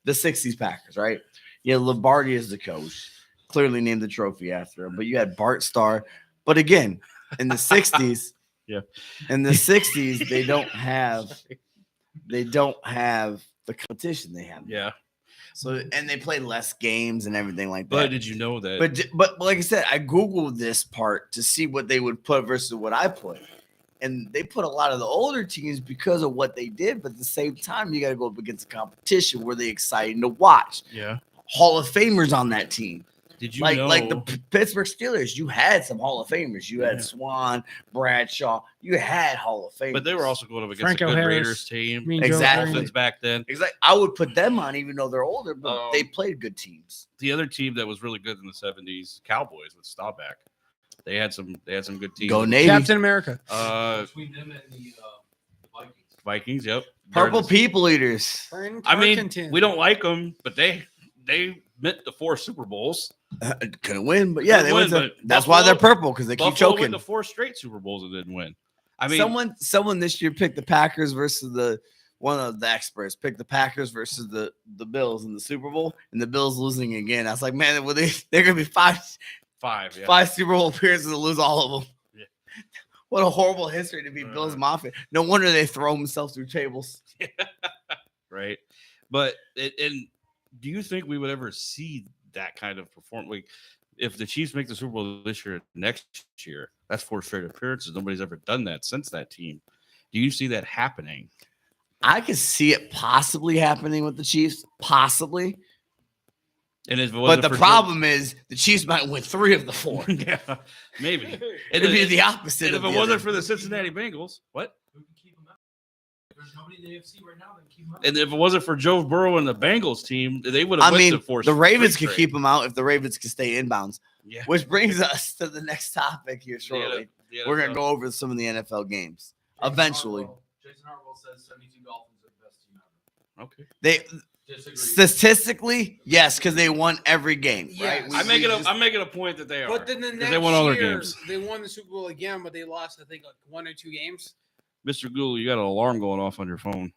the 60s Packers, right? You had Lombardi as the coach. Clearly named the trophy after him. But you had Bart Starr. But again, in the 60s, in the 60s, they don't have the competition they have. Yeah. So and they play less games and everything like that. But did you know that? But like I said, I Googled this part to see what they would put versus what I put. And they put a lot of the older teams because of what they did. But at the same time, you got to go up against the competition where they're exciting to watch. Yeah. Hall of Famers on that team. Did you like know? Like the Pittsburgh Steelers, you had some Hall of Famers. You had Swan, Bradshaw. You had Hall of Famers. But they were also going up against Franco a good Harris, Raiders team. Mean Joe Exactly. Dolphins back then. Exactly. I would put them on even though they're older, but they played good teams. The other team that was really good in the 70s, Cowboys with Staubach. They had some good teams. Go Navy. Captain America. Between them and the Vikings. Vikings, yep. Purple people eaters. I mean, we don't like them, but they meant the 4 Super Bowls. Couldn't win, but yeah, Couldn't they win, went. but That's why they're purple because they keep Buffalo choking. went to 4 straight Super Bowls and didn't win. I mean, someone this year picked the Packers versus one of the experts picked the Packers versus the Bills in the Super Bowl, and the Bills losing again. I was like, man, they're gonna be five Super Bowl appearances and lose all of them. Yeah. What a horrible history to be Bills Mafia. No wonder they throw themselves through tables. Right. But and do you think we would ever see that kind of performance? Like, if the Chiefs make the Super Bowl this year, next year, that's 4 straight appearances. Nobody's ever done that since that team. Do you see that happening? I could see it possibly happening with the Chiefs, possibly. And if it But wasn't the for problem is the Chiefs might win 3 of the 4. yeah, maybe. It'd be the opposite. And of if it the wasn't other. for the Cincinnati Bengals, what? Who can keep them out? If there's nobody in the AFC right now that can keep them out. And if it wasn't for Joe Burrow and the Bengals team, they would have I mean, to 4 the Ravens straight. could keep them out if the Ravens could stay inbounds. Yeah. Which brings us to the next topic here shortly. The We're going to NFL. go over some of the NFL games. Jason Eventually. Jason Hartwell says 72 Dolphins are the best team ever. Okay. They Disagree. statistically, yes, because they won every game. Right? Yes. I'm making a point that they are. But then the 'cause next they won all their year, games. they won the Super Bowl again, but they lost, I think, like 1 or 2 games. Mr. Gould, you got an alarm going off on your phone.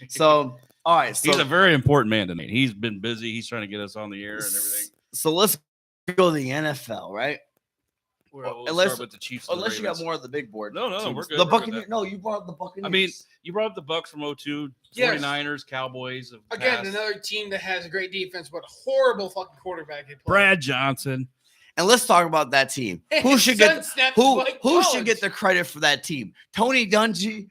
So, all right. So, He's a very important man tonight. He's been busy. He's trying to get us on the air and everything. so let's go to the NFL, right? We'll unless- start with the Chiefs. and the Unless you got Ravens. more of the big board. No, teams. we're good. The We're good Buccaneers. with No, you brought up the Buccaneers. I mean, you brought up the Bucks from 02, Yes. 49ers, Cowboys. have Again, passed. another team that has a great defense, but horrible fucking quarterback. They play. Brad Johnson. and let's talk about that team. Who His should son get snapped who like who college. should get the credit for that team? Tony Dungy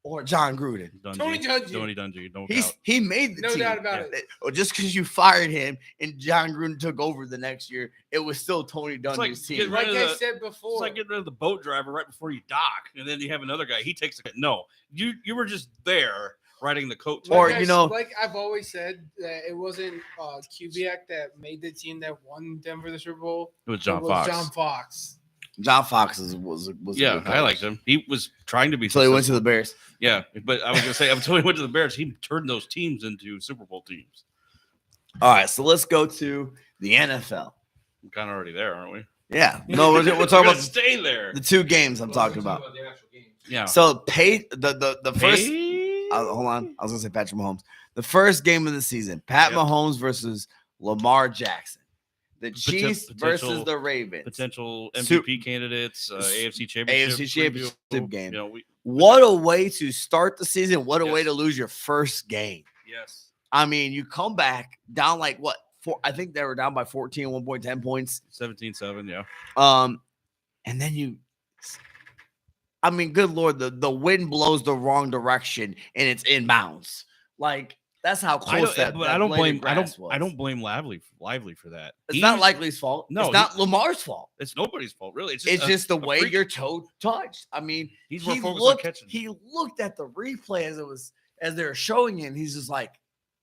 or John Gruden? Tony Dungy. Tony Dungy. No He made the No team. doubt about it. Or just because you fired him and John Gruden took over the next year, it was still Tony Dungy's like team. getting Like rid I of the- said It's before, like getting rid of the boat driver right before you dock, and then you have another guy. He takes it. No, you were just there riding the coat. Or, like you know- like I've always said that it wasn't Kubiak that made the team that won Denver the Super Bowl. It was John It was Fox. John Fox. John Fox was a Yeah, good I coach. liked him. He was trying to be. Until he went to successful. the Bears. Yeah, but I was gonna say until he went to the Bears, he turned those teams into Super Bowl teams. All right, so let's go to the NFL. We're kind of already there, aren't we? Yeah, no, we're talking gonna about stay there. the 2 games I'm Well, talking let's about. talk the actual games. Yeah. So the first. Hey. Hold on, I was gonna say Patrick Mahomes. The first game of the season, Pat Yep. Mahomes versus Lamar Jackson. The Chiefs potential- versus the Ravens. potential Su- MVP candidates, AFC Championship, AFC Championship preview. game. You know, What a way to start the season. What a way Yes. to lose your first game. yes, I mean, you come back down like what? I think they were down by 14 at one point, 10 points. 17-7, yeah. And then box. I mean, good Lord, the wind blows the wrong direction and it's inbounds. Like that's how close that. But that I don't blade blame. of I grass don't. was. I don't blame Lively for that. It's not Likely's fault. No, it's not Lamar's fault. It's nobody's fault, really. It's just the way your toe touched. I mean, He's he more focused on looked. catching. He looked at the replay as they were showing it. And he's just like,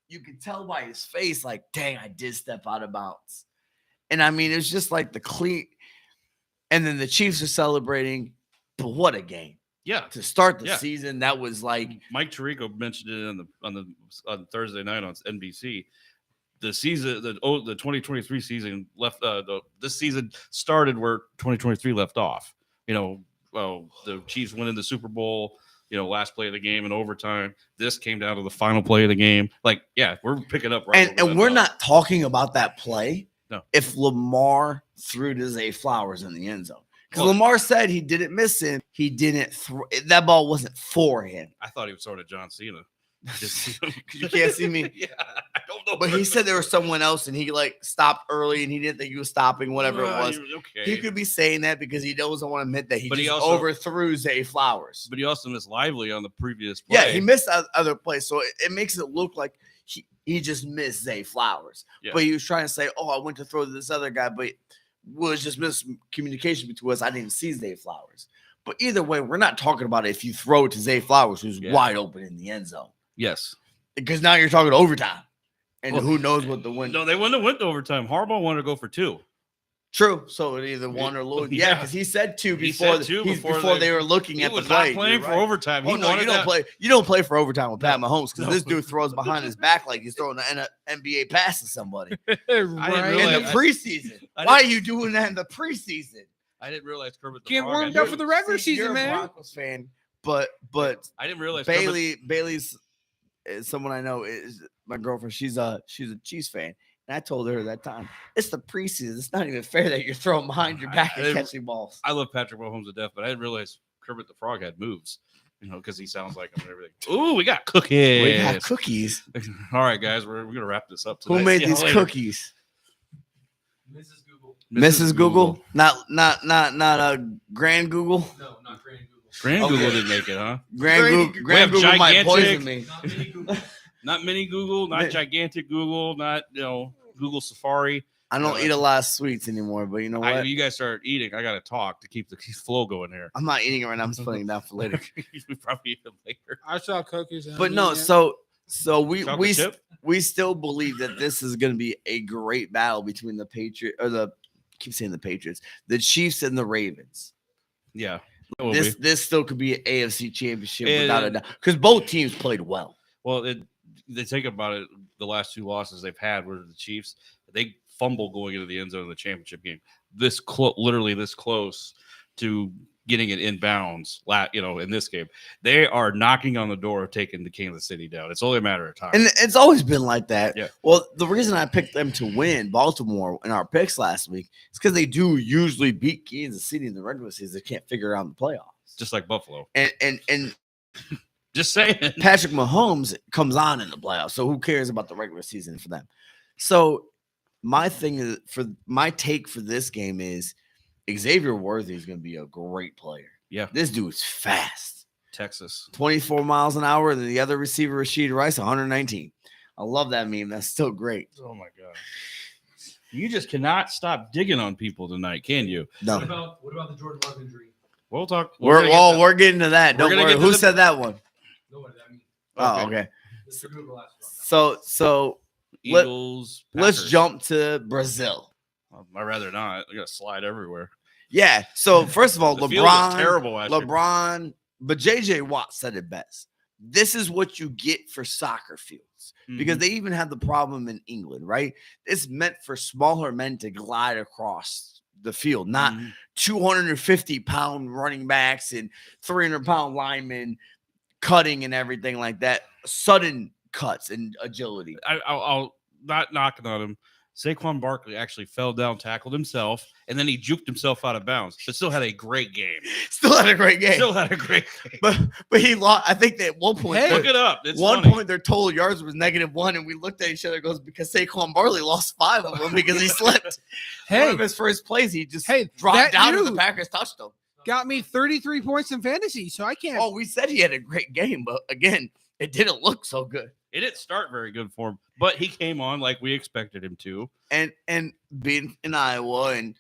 you could tell by his face, like, dang, I did step out of bounds. And I mean, it's just like the clean. And then the Chiefs are celebrating. But what a game! Yeah, To start the season, that was like Mike Tirico mentioned it on Thursday night on NBC. The season, the 2023 season left. This season started where 2023 left off. You know, well, the Chiefs went in the Super Bowl. You know, last play of the game in overtime. This came down to the final play of the game. Like, yeah, we're picking up right. And we're not talking about that play. No. If Lamar threw to Zay Flowers in the end zone. Because Well, Lamar said he didn't miss him. He didn't throw. That ball wasn't for him. I thought he was sort of John Cena. Just Because you can't see me. Yeah, I don't know. But he said there was someone else and he like stopped early and he didn't think he was stopping, whatever it was. Okay. He could be saying that because he doesn't want to admit that he But he just also- overthrew Zay Flowers. But he also missed Lively on the previous play. Yeah, he missed other plays. So it makes it look like he just missed Zay Flowers. Yeah. But he was trying to say, oh, I went to throw to this other guy, but was just miscommunication between us. I didn't see Zay Flowers. But either way, we're not talking about it if you throw it to Zay Flowers, who's wide open in the end zone. Yes. Because now you're talking overtime. And Well, who knows what the win. No, they wouldn't have went to overtime. Harbaugh wanted to go for 2. True. So it either won or lose. Yeah, Yeah. because he said 2 He before, said 2 before before they were looking He at the was play. not playing You're for right. overtime. He Oh, no, wanted you don't that. play. You don't play for overtime with Pat Mahomes because No. this dude throws behind his back like he's throwing an NBA pass to somebody right. in realize- the preseason. I Why are didn't- you doing that in the preseason? I didn't realize Kermit the Getting Frog warmed had up for the moves. regular See, you're season, a man. Broncos fan, but I didn't realize Kermit- Bailey's is someone I know is my girlfriend. She's a Chiefs fan. And I told her that time, it's the preseason. It's not even fair that you're throwing behind your back and I- catching balls. I love Patrick Mahomes to death, but I didn't realize Kermit the Frog had moves. You know, because he sounds like him and everything. Ooh, we got cookies. We got cookies. All right, guys, we're gonna wrap this up. Who tonight. made See y'all these later. cookies? Mrs. Google. Mrs. Google? Not Grand Google. No, not Grand Google. Grand Okay. Google didn't make it, huh? Grand have Google might gigantic- poison me. Not mini Google. Not mini Google, not Mi- gigantic Google, not Google Safari. I don't eat a lot of sweets anymore, but you know what? You guys start eating. I gotta talk to keep the flow going here. I'm not eating it right now. I'm just putting it down for later. we probably eat them later. I saw cookies. But no, so Chocolate chip? we still believe that this is going to be a great battle between the Patriots or I keep saying the Patriots, the Chiefs and the Ravens. Yeah. it will This be. this still could be an AFC championship And- without a doubt because both teams played well. Well, they think about it. The last 2 losses they've had were the Chiefs. They fumbled going into the end zone in the championship game. Literally this close to getting it inbounds. In this game, they are knocking on the door of taking the Kansas City down. It's only a matter of time. And it's always been like that. Yeah. Well, the reason I picked them to win Baltimore in our picks last week is because they do usually beat Kansas City in the regular season. They can't figure out the playoffs. Just like Buffalo. And Just saying. Patrick Mahomes comes on in the playoffs, so who cares about the regular season for them? So my thing is my take for this game is Xavier Worthy is going to be a great player. Yeah. This dude's fast. Texas. 24 miles an hour, and the other receiver, Rashid Rice, 119. I love that meme. That's still great. Oh my god. You just cannot stop digging on people tonight, can you? No. What about the Jordan Love injury? We'll talk. We're getting to that. we're Don't gonna worry. get to Who the- said that one? No, what did that mean? Oh, okay. Mr. Google asked about that. So Eagles. let's Packers. jump to Brazil. I'd rather not. I got to slide everywhere. Yeah. So first of all, The field was LeBron, terrible last year. LeBron, but JJ Watt said it best. This is what you get for soccer fields because Mhm. they even had the problem in England, right? It's meant for smaller men to glide across the field, not Mhm. 250-pound running backs and 300-pound linemen cutting and everything like that. Sudden cuts and agility. I'll not knocking on him. Saquon Barkley actually fell down, tackled himself, and then he juked himself out of bounds, but still had a great game. Still had a great game. Still had a great game. But he lost. I think that at one point, Look it up. It's one funny. point their total yards was -1, and we looked at each other. Goes because Saquon Barkley lost 5 of them because he slipped. One Hey, of his first plays, he just hey, dropped that down and the dude- Packers touched him. got me 33 points in fantasy, so I can't. Oh, we said he had a great game, but again, it didn't look so good. It didn't start very good for him, but he came on like we expected him to. And being in Iowa and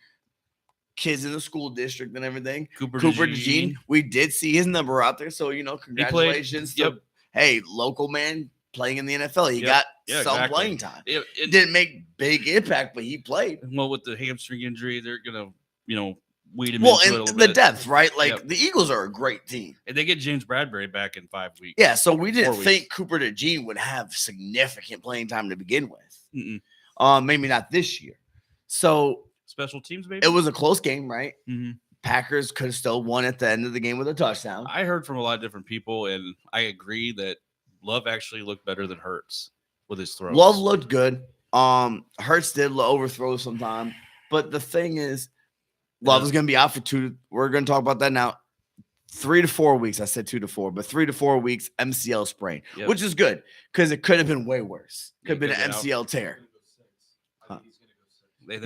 kids in the school district and everything, Cooper DeJean, we did see his number out there. So, congratulations to, hey, local man playing in the NFL. He got some playing time. It didn't make big impact, but he played. Well, with the hamstring injury, they're going to, weed him well, into it a and little the bit. depth, right? Like the Eagles are a great team. And they get James Bradbury back in 5 weeks. Yeah, so we didn't think Cooper DeJean would have significant playing time to begin with. Maybe not this year. So special teams, maybe? It was a close game, right? Mm-hmm. Packers could have still won at the end of the game with a touchdown. I heard from a lot of different people, and I agree that Love actually looked better than Hurts with his throws. Love looked good. Hurts did overthrow sometime. But the thing is, Love is going to be out for 2. We're going to talk about that now. 3 to 4 weeks. I said 2 to 4, but 3 to 4 weeks MCL sprain, which is good because it could have been way worse. Could have been an MCL tear.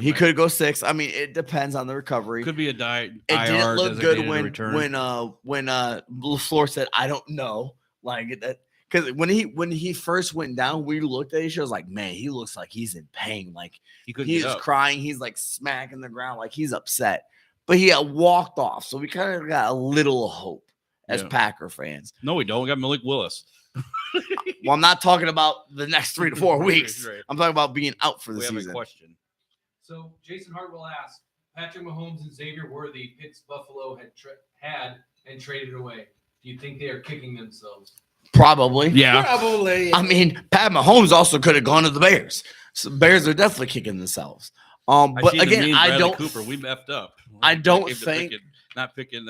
He could go 6. I mean, it depends on the recovery. Could be a diet. It didn't look good when LaFleur said, "I don't know," like that. Because when he first went down, we looked at each other like, man, he looks like he's in pain. Like he's crying. He's like smacking the ground like he's upset. But he had walked off. So we kind of got a little hope as Packer fans. No, we don't. We got Malik Willis. Well, I'm not talking about the next 3 to 4 weeks. Right. I'm talking about being out for the season. We have a question. So Jason Hartwell asked, Patrick Mahomes and Xavier Worthy, Pitt's Buffalo had and traded away. Do you think they are kicking themselves? Probably. Yeah. Probably. I mean, Pat Mahomes also could have gone to the Bears. So Bears are definitely kicking themselves. But again, I don't. Cooper, we messed up. I don't think not picking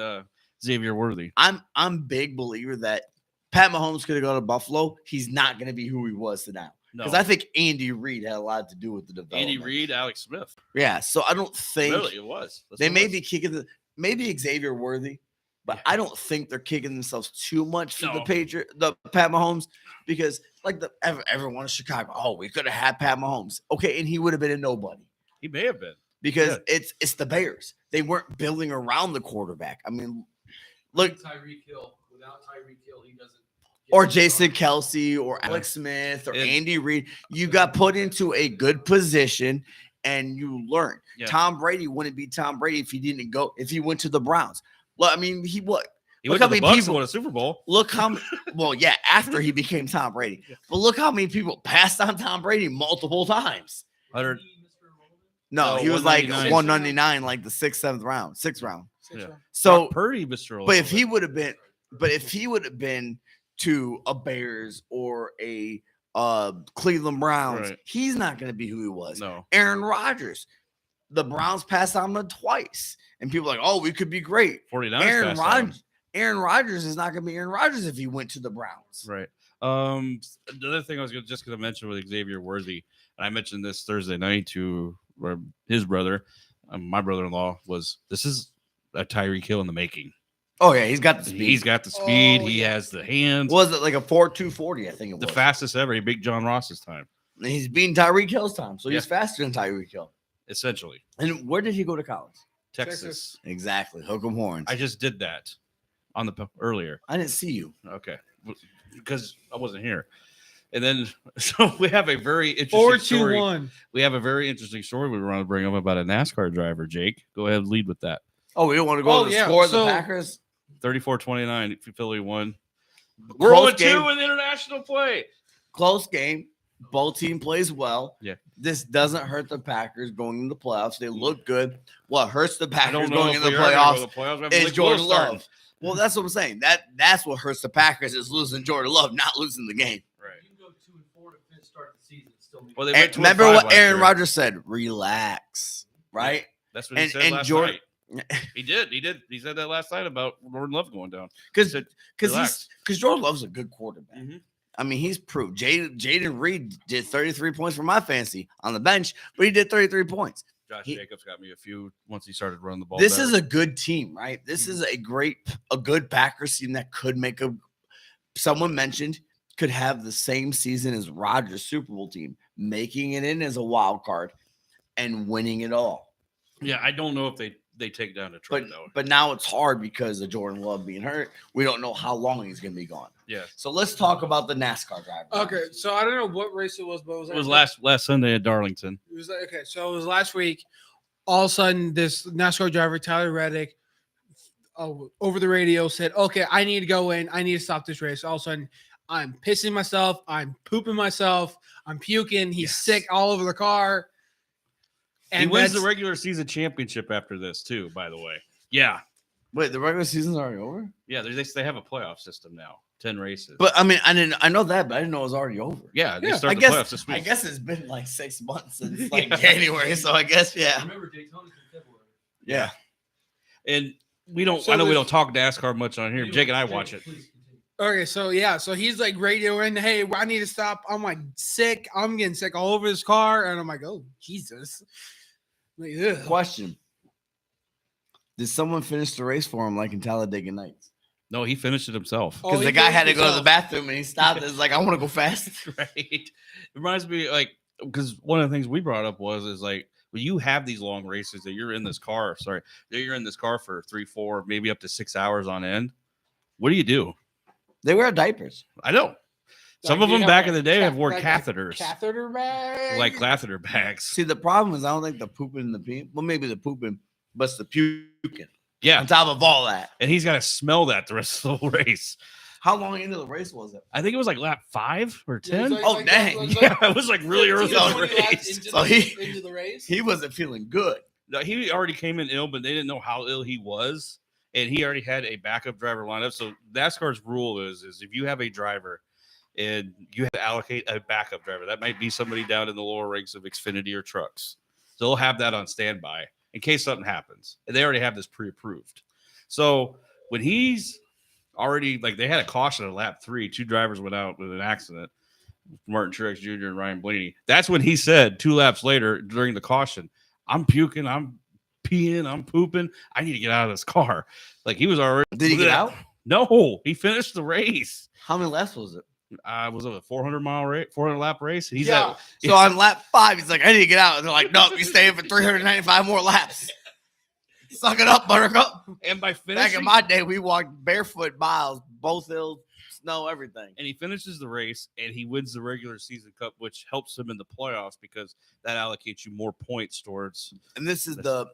Xavier Worthy. I'm a big believer that Pat Mahomes could have gone to Buffalo. He's not going to be who he was to now. Because I think Andy Reid had a lot to do with the development. Andy Reid, Alex Smith. Yeah, so I don't think really it was. They may be kicking maybe Xavier Worthy, but I don't think they're kicking themselves too much for the Pat Mahomes because like everyone in Chicago, oh, we could have had Pat Mahomes. Okay, and he would have been a nobody. He may have been. Because it's the Bears. They weren't building around the quarterback. I mean, look, Tyreek Hill. Without Tyreek Hill, he doesn't. Or Jason Kelsey or Alex Smith or Andy Reid. You got put into a good position and you learn. Yeah. Tom Brady wouldn't be Tom Brady if he went to the Browns. Well, I mean, he went to the Bucs and won a Super Bowl. Look how after he became Tom Brady. But look how many people passed on Tom Brady multiple times. 100. No, he was like 199, like the 6th round. Yeah. So Purdy, Mr. But if he would have been to a Bears or a Cleveland Browns, he's not going to be who he was. No. Aaron Rodgers, the Browns passed on him twice, and people are like, oh, we could be great. 49ers. Aaron Rodgers is not going to be Aaron Rodgers if he went to the Browns. Right. The other thing I was going to mention with Xavier Worthy, and I mentioned this Thursday night to his brother, my brother-in-law, this is a Tyreek Hill in the making. Oh, yeah, he's got the speed. He has the hands. Was it like a 4.240, I think it was. The fastest ever. He beat John Ross's time. And he's beating Tyreek Hill's time, so he's faster than Tyreek Hill. Essentially. And where did he go to college? Texas. Exactly. Hook 'em horns. I just did that earlier. I didn't see you. Okay. Because I wasn't here. And then, so we have a very interesting story. 4-2-1. We have a very interesting story we want to bring up about a NASCAR driver, Jake. Go ahead and lead with that. Oh, we don't want to go to the score of the Packers? 34-29, Philly won. We're 0-2 in international play. Close game. Both team plays well. Yeah. This doesn't hurt the Packers going into the playoffs. They look good. What hurts the Packers going into the playoffs is Jordan Love. Well, that's what I'm saying. That's what hurts the Packers is losing Jordan Love, not losing the game. Right. You can go 2-4 to start the season. Well, remember what Aaron Rodgers said? Relax. Right? That's what he said last night. He did. He said that last night about Jordan Love going down. Because Jordan Love's a good quarterback. Mm-hmm. I mean, he's proved. Jaden Reed did 33 points for my fantasy on the bench, but he did 33 points. Josh Jacobs got me a few once he started running the ball. This is a good team, right? This is a good Packers team that could make someone mentioned could have the same season as Rodgers' Super Bowl team, making it in as a wild card and winning it all. Yeah, I don't know if they take down Detroit, But though. but now it's hard because of Jordan Love being hurt. We don't know how long he's going to be gone. Yeah, So let's talk about the NASCAR driver. Okay, so I don't know what race it was, but it was last Sunday at Darlington. It was okay. So it was last week. All of a sudden, this NASCAR driver Tyler Reddick, over the radio said, "Okay, I need to go in. I need to stop this race." All of a sudden, I'm pissing myself. I'm pooping myself. I'm puking. He's Yes. sick all over the car. He wins the regular season championship after this too. By the way, yeah, Wait, the regular season's already over? yeah. They have a playoff system now, 10 races. But I mean, I know that, but I didn't know it was already over. yeah, they Yeah, start I the guess playoffs this week. I guess it's been like 6 months since like Yeah. January, so I guess yeah. Remember, Daytona's in February. Yeah. And we don't. So I know we this- don't talk NASCAR much on here. Anyway, Jake and I watch it. please continue. Okay, so yeah, so he's like radioing, "Hey, I need to stop. I'm like sick. I'm getting sick all over this car," and I'm like, "Oh Jesus!" Like, ugh. Question: did someone finish the race for him like in Talladega Nights? No, he finished it himself. Oh, Because he the guy did had to go to the himself. bathroom and he stopped. It's like I want to go fast. Right. It reminds me like because one of the things we brought up is like when you have these long races that you're in this car. Sorry, that you're in this car for 3, 4, maybe up to 6 hours on end. What do? They wear diapers. I know. Some Like, of you them have, back like, in the day have wore like a catheters, catheter bag, like catheter bags. See, the problem is I don't think the pooping and the peeing. Well, maybe the pooping, but it's the puking Yeah, on top of all that. and he's got to smell that the rest of the race. How long into the race was it? I think it was like lap 5 or Yeah, it's 10. like- Oh, like- dang. like- Yeah, it was like really early 15, in the 20 laps race. into So the- into the race. He wasn't feeling good. No, he already came in ill, but they didn't know how ill he was, and he already had a backup driver lined up. So NASCAR's rule is if you have a driver and you have to allocate a backup driver, that might be somebody down in the lower ranks of Xfinity or trucks. So they'll have that on standby in case something happens, and they already have this pre-approved. So when he's already like they had a caution at lap 3, 2 drivers went out with an accident, Martin Truex Jr. and Ryan Blaney. That's when he said 2 laps later during the caution, "I'm puking, I'm peeing, I'm pooping. I need to get out of this car." Like he was already. Did he get out? No, he finished the race. How many laps was it? Was it a 400-mile race, 400-lap race? He's Yeah. at So on lap 5, he's like, I need to get out. And they're like, nope, you stay in for 395 more laps. Suck it up, Buttercup. and by Back finishing, in my day, we walked barefoot miles, both hills, snow, everything. and he finishes the race and he wins the regular season cup, which helps him in the playoffs because that allocates you more points towards. And this is the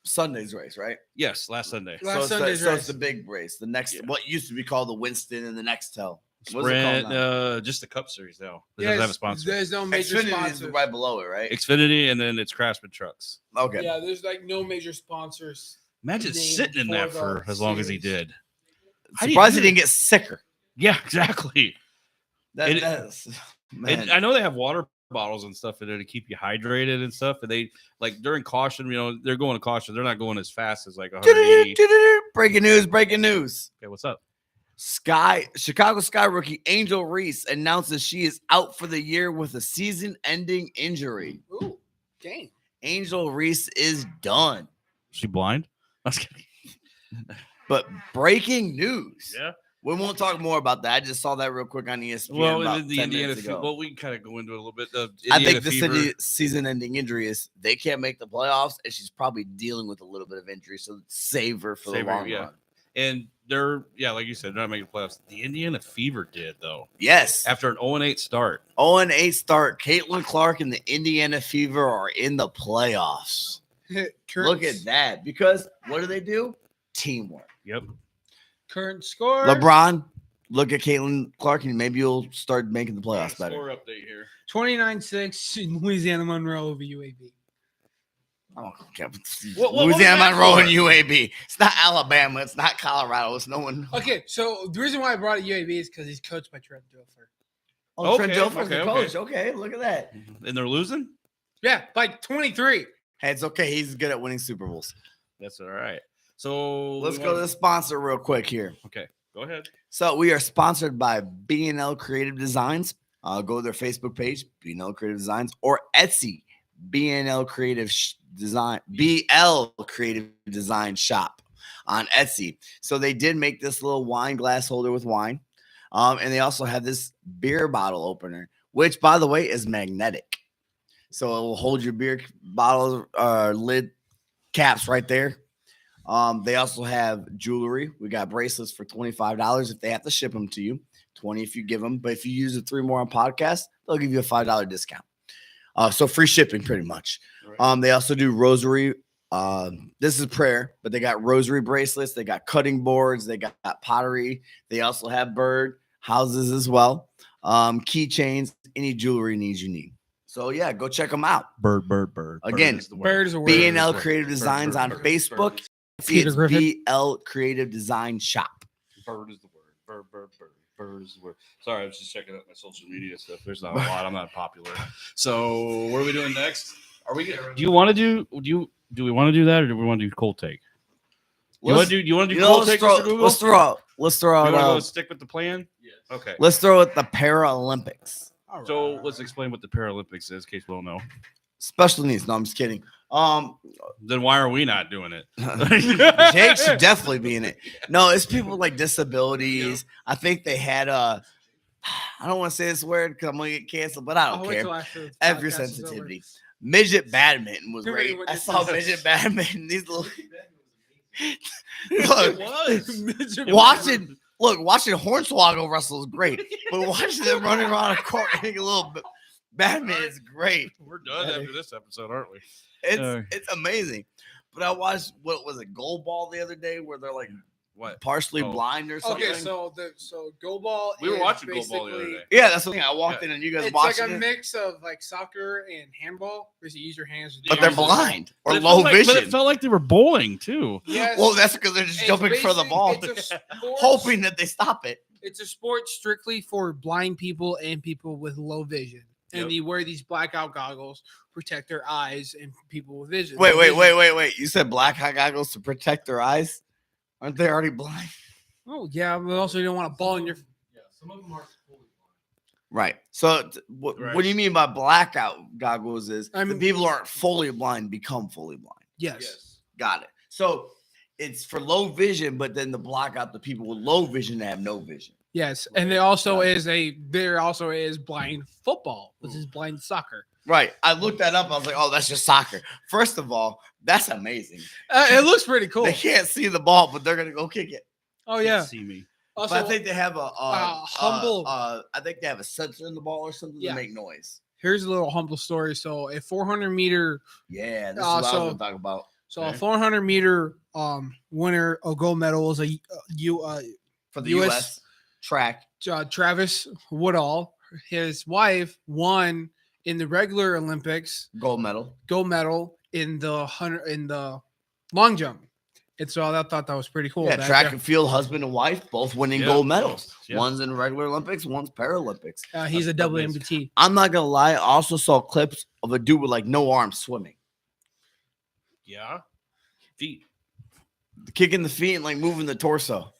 Sunday's race, right? Yes, last Sunday. Last so it's Sunday's so it's race. the big race. The next, Yeah. what used to be called the Winston and the Nextel. What's it Sprint, called now? just the Cup Series now. It Yes, doesn't have a sponsor. There's no major Xfinity is sponsors. right below it, right? Xfinity, and then it's Craftsman Trucks. Okay. Yeah, there's like no major sponsors. Imagine Named sitting in that for for the as long as he series. did. How do you Surprised do he didn't get sicker. Yeah, exactly. That, It- that's, man. And I know they have water bottles and stuff in there to keep you hydrated and stuff. And they like during caution, they're going to caution. They're not going as fast as like 180. Breaking news, breaking news. Okay, what's up? Chicago Sky rookie Angel Reese announces she is out for the year with a season-ending injury. Ooh, dang. Angel Reese is done. She blind? I was kidding. But breaking news. Yeah. We won't talk more about that. I just saw that real quick on ESPN Well, about the 10 Indiana. minutes ago. Well, we can kind of go into it a little bit. The I Indiana think the Fever- season-ending injury is they can't make the playoffs, and she's probably dealing with a little bit of injury, so save her for Save the her, long yeah. run. and they're like you said, they're not making the playoffs. The Indiana Fever did though Yes. after an 0-8 start. 0-8 start. Caitlin Clark and the Indiana Fever are in the playoffs. Look at that. Because what do? Teamwork. Yep. Current score. LeBron, look at Caitlin Clark, and maybe you'll start making the playoffs better. Score update here. 29-6 in Louisiana Monroe over UAB. Oh, okay. What was Louisiana that Monroe for? and UAB. It's not Alabama. It's not Colorado. It's no one. Okay, so the reason why I brought UAB is because he's coached by Trent Dilfer. Oh, Trent Okay, Dilfer's the okay, coach. Okay, look at that. And they're losing? Yeah, by 23. Hey, it's okay. He's good at winning Super Bowls. That's all right. So Let's go to the sponsor real quick here. Okay, go ahead. So we are sponsored by B&L Creative Designs. Go to their Facebook page, B&L Creative Designs, or Etsy, B&L Creative Design, BL Creative Design Shop on Etsy. So they did make this little wine glass holder with wine. And they also have this beer bottle opener, which, by the way, is magnetic. So it will hold your beer bottle lid caps right there. They also have jewelry. We got bracelets for $25 if they have to ship them to you. 20 if you give them. But if you use the 3 more on podcast, they'll give you a $5 discount. So free shipping pretty much. Right. They also do rosary. This is prayer, but they got rosary bracelets. They got cutting boards. They got pottery. They also have bird houses as well. Keychains, any jewelry needs you need. So yeah, go check them out. Bird. Again, is the word. Bird is a word. B&L Bird, Creative bird, Designs bird, on bird, Facebook. See, Peter it's Griffin. BL Creative Design Shop. Bird is the word. Bird is the word. Sorry, I was just checking out my social media stuff. There's not a lot. I'm not popular. So what are we doing next? Are we? Do you want to do? Do we want to do that, or do we want to do cold take? You want to do? You want to do cold take, Mr. Google? Let's throw out. You want to go stick with the plan? Yes. Okay. Let's throw it the Paralympics. All So right. let's explain what the Paralympics is, in case we don't know. Special needs. No, I'm just kidding. Then why are we not doing it? Jake should definitely be in it. No, it's people with like disabilities. I think they had I don't want to say this word because I'm gonna get canceled, but I I'll don't wait care. till after the Every podcast is over. sensitivity. Midget badminton was Too many great. I witnesses. saw midget badminton. These little It look, was. Midget watching Hornswoggle wrestle is great, but watching them running around a court hitting a little badminton is great. We're done after this episode, aren't we? It's amazing. But I watched what was it, goal ball the other day where they're like What? partially Oh. blind or something. Okay, so go ball. We were is watching Go Ball the other basically- day. Yeah, that's the thing. I walked in and you guys It's like watching a it, mix of like soccer and handball, where you use your hands. to do but they're it. blind or But it low felt like- vision. But it felt like they were bowling too. Yes. Well, that's because they're just It's jumping for the basic- ball, It's a sport, hoping that they stop it. It's a sport strictly for blind people and people with low vision, and Yep. they wear these blackout goggles protect their eyes and people with vision. Wait. low vision. You said black eye goggles to protect their eyes? Aren't they already blind? Oh yeah, but also you don't want a ball in your. Yeah, some of them are fully blind. Right. So what Right. do you mean by blackout goggles is I the mean- people who aren't fully blind become fully blind. Yes. Got it. So it's for low vision, but then to block out the people with low vision that have no vision. Yes, and there also Got is blind football, which is blind soccer. Right. I looked that up. I was like, oh, that's just soccer. First of all, that's amazing. It looks pretty cool. They can't see the ball, but they're gonna go kick it. Oh Can't yeah. see me. Also, But I think they have a humble- I think they have a sensor in the ball or something Yeah. to make noise. here's a little humble story. So a 400 meter, Yeah, this is Uh, what I so- was gonna talk about. so Okay. a 400 meter winner of gold medal is For the US US track. Travis Woodall. His wife won in the regular Olympics Gold medal. gold medal in the long jump. And so I thought that was pretty cool. Yeah, that- track and field, husband and wife, both winning Yeah. gold medals. Yeah. One's in regular Olympics, one's Paralympics. he's a double amazing. MBT. I'm not gonna lie, I also saw clips of a dude with like no arms swimming, Yeah. Feet. kicking the feet and like moving the torso.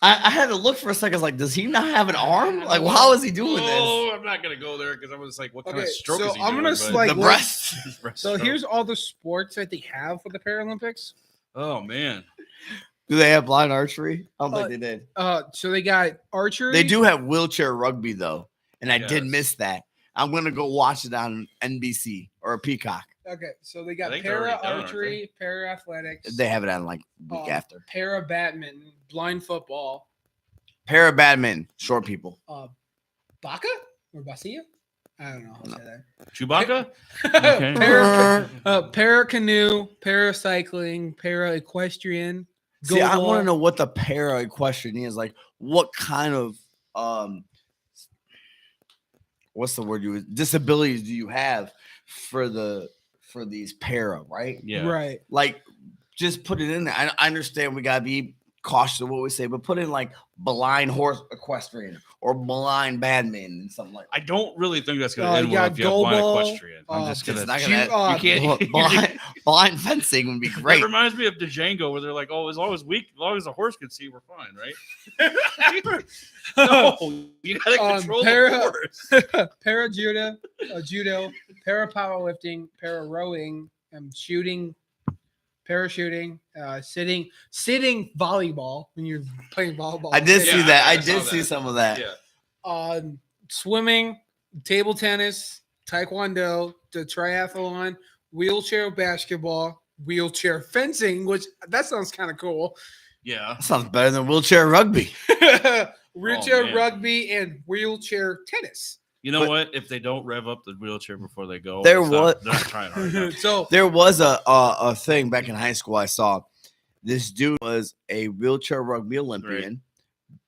I had to look for a second. I was like, does he not have an arm? Like, well, how is he doing Oh, I'm not gonna go there because I was like, what kind Okay, of stroke so is he I'm doing? gonna But- like this? The look- breast. Breast So stroke. here's all the sports that they have for the Paralympics. Oh man. Do they have blind archery? I don't think Uh, they did. So they got archery. They do have wheelchair rugby though, and I did Yes. miss that. I'm gonna go watch it on NBC or Peacock. Okay, so they got I think they're para already done, aren't archery, para athletics, They have it on like week after. para badminton, blind football, Para badminton, short people. baka or basia. I don't know how to say Chewbacca? that. Okay. Para canoe, paracycling, para equestrian. See, I want to know what the para equestrian is. Like, what kind of what's the word you disabilities do you have for these para, right? Yeah. Right. Like, just put it in there. I understand we gotta be cautious of what we say, but put in like blind horse equestrian or blind badminton and something like I don't really think that's gonna You end well got if you have blind goalball, equestrian. I'm just It's gonna. not Ju- gonna, you can't. that. Blind fencing would be That great. reminds me of the Django, where they're like, "Oh, as long as the horse can see, we're fine, right?" No, you gotta control para- the horse. para judo, para powerlifting, para rowing, shooting, parachuting, sitting volleyball when you're playing volleyball. I did see Yeah, that. I I saw did see that. some of that. Yeah. Swimming, table tennis, taekwondo, the triathlon, wheelchair basketball, wheelchair fencing, which that sounds kind of cool. Yeah. That sounds better than wheelchair rugby. Wheelchair man. rugby and wheelchair tennis. You know But- what? If they don't rev up the wheelchair before they go, There it's not- was- they're not trying hard enough. So There was a thing back in high school I saw. This dude was a wheelchair rugby Olympian,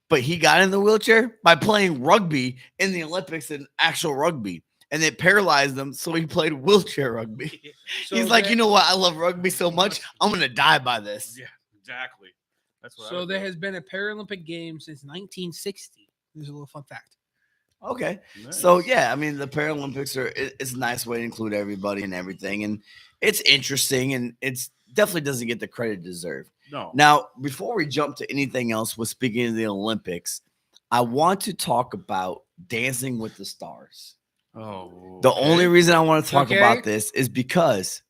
but he got in the wheelchair by playing rugby in the Olympics in actual rugby. And it paralyzed him, so he played wheelchair rugby. He's like, there- you know what? I love rugby so much, I'm gonna die by this. Yeah, exactly. That's what. I So would there do. has been a Paralympic game since 1960. There's a little fun fact. Okay. Nice. So yeah, I mean the Paralympics it's a nice way to include everybody and everything, and it's interesting, and it's definitely doesn't get the credit it deserved. No. Now, before we jump to anything else, with speaking of the Olympics, I want to talk about Dancing with the Stars. Oh. The only reason I want to talk Okay. about this is because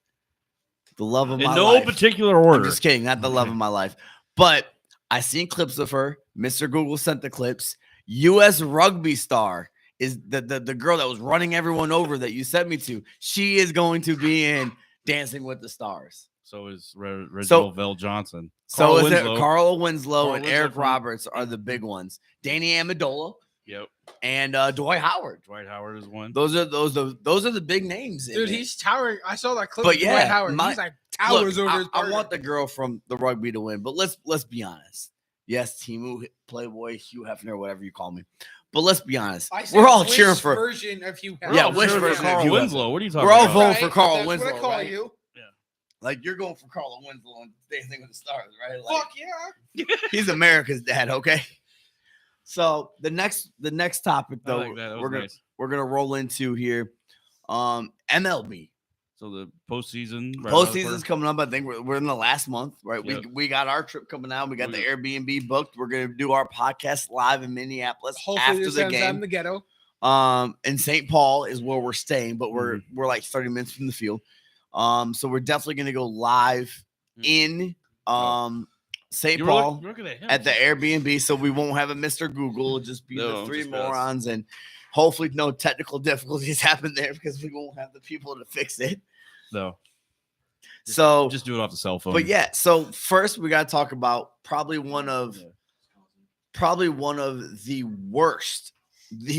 the love of in my no life. particular I'm order. just kidding, not the love of my life, but I seen clips of her. Mr. Google sent the clips. U.S. rugby star is the girl that was running everyone over that you sent me to. She is going to be in Dancing with the Stars. So is Reginald Vell Johnson. So Carl is Winslow. it Carl Winslow Carl and Winslow Eric from- Roberts are the big ones. Danny Amendola Yep. and Dwight Howard. Dwight Howard is one. Those are the big names. in Dude, it. he's towering. I saw that clip But of yeah, Dwight Howard. my- He's like Look, towers over his I partner. want the girl from the rugby to win, but let's be honest. Yes, Timu, Playboy, Hugh Hefner, whatever you call me. But let's be honest. I said We're all Wish cheering for. version of Hugh Hefner. We're Yeah, all wish cheering for version of Carl Hugh Hefner. Winslow. What are you talking We're all about? voting for Carl That's Winslow, what I call right? you. Like you're going for Carl Winslow and Dancing with the Stars, right? Like, Fuck yeah. he's America's dad, okay? So the next topic I though, like that. That was we're gonna nice. we're gonna roll into here. MLB. So the postseason. right around the Postseason's corner. coming up. I think we're in the last month, right? Yep. We got our trip coming out. We got the We- Airbnb booked. We're gonna do our podcast live in Minneapolis Hopefully after this the time's out in game. the ghetto. And St. Paul is where we're staying, but Mm-hmm. we're like 30 minutes from the field. So we're definitely gonna go live in St. You were Paul looking at him. at the Airbnb, so we won't have a Mr. Google. It'll just be No, the three just us. morons, and hopefully no technical difficulties happen there because we won't have the people to fix it. No. Just- So Just do it off the cell phone. but yeah, so first we got to talk about probably one of the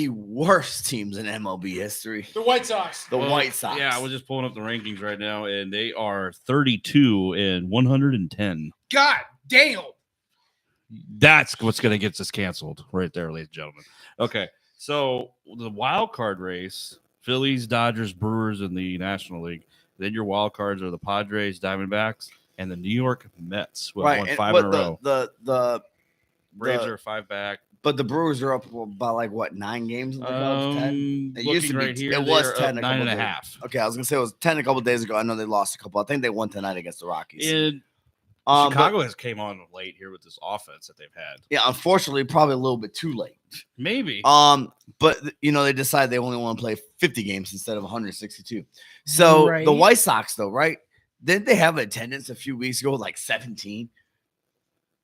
worst teams in MLB history, The White Sox. the Well, White Sox. Yeah, I was just pulling up the rankings right now, and they are 32 and 110. God damn. That's what's going to get us canceled right there, ladies and gentlemen. Okay, so the wild card race: Phillies, Dodgers, Brewers in the National League. Then your wild cards are the Padres, Diamondbacks, and the New York Mets, who have right. won and- 5 but in a row. the Braves the- are 5 back. but the Brewers are up by like what 9 games? In the playoffs? 10? It used to Looking be- right here, it they was are up 10 a 9 and a couple days. half. Okay, I was gonna say it was 10 a couple days ago. I know they lost a couple. I think they won tonight against the Rockies. And But- Chicago has came on late here with this offense that they've had. yeah, unfortunately, probably a little bit too late. Maybe. But they decided they only want to play 50 games instead of 162. So the Right. White Sox, though, right? Didn't they have attendance a few weeks ago, like 17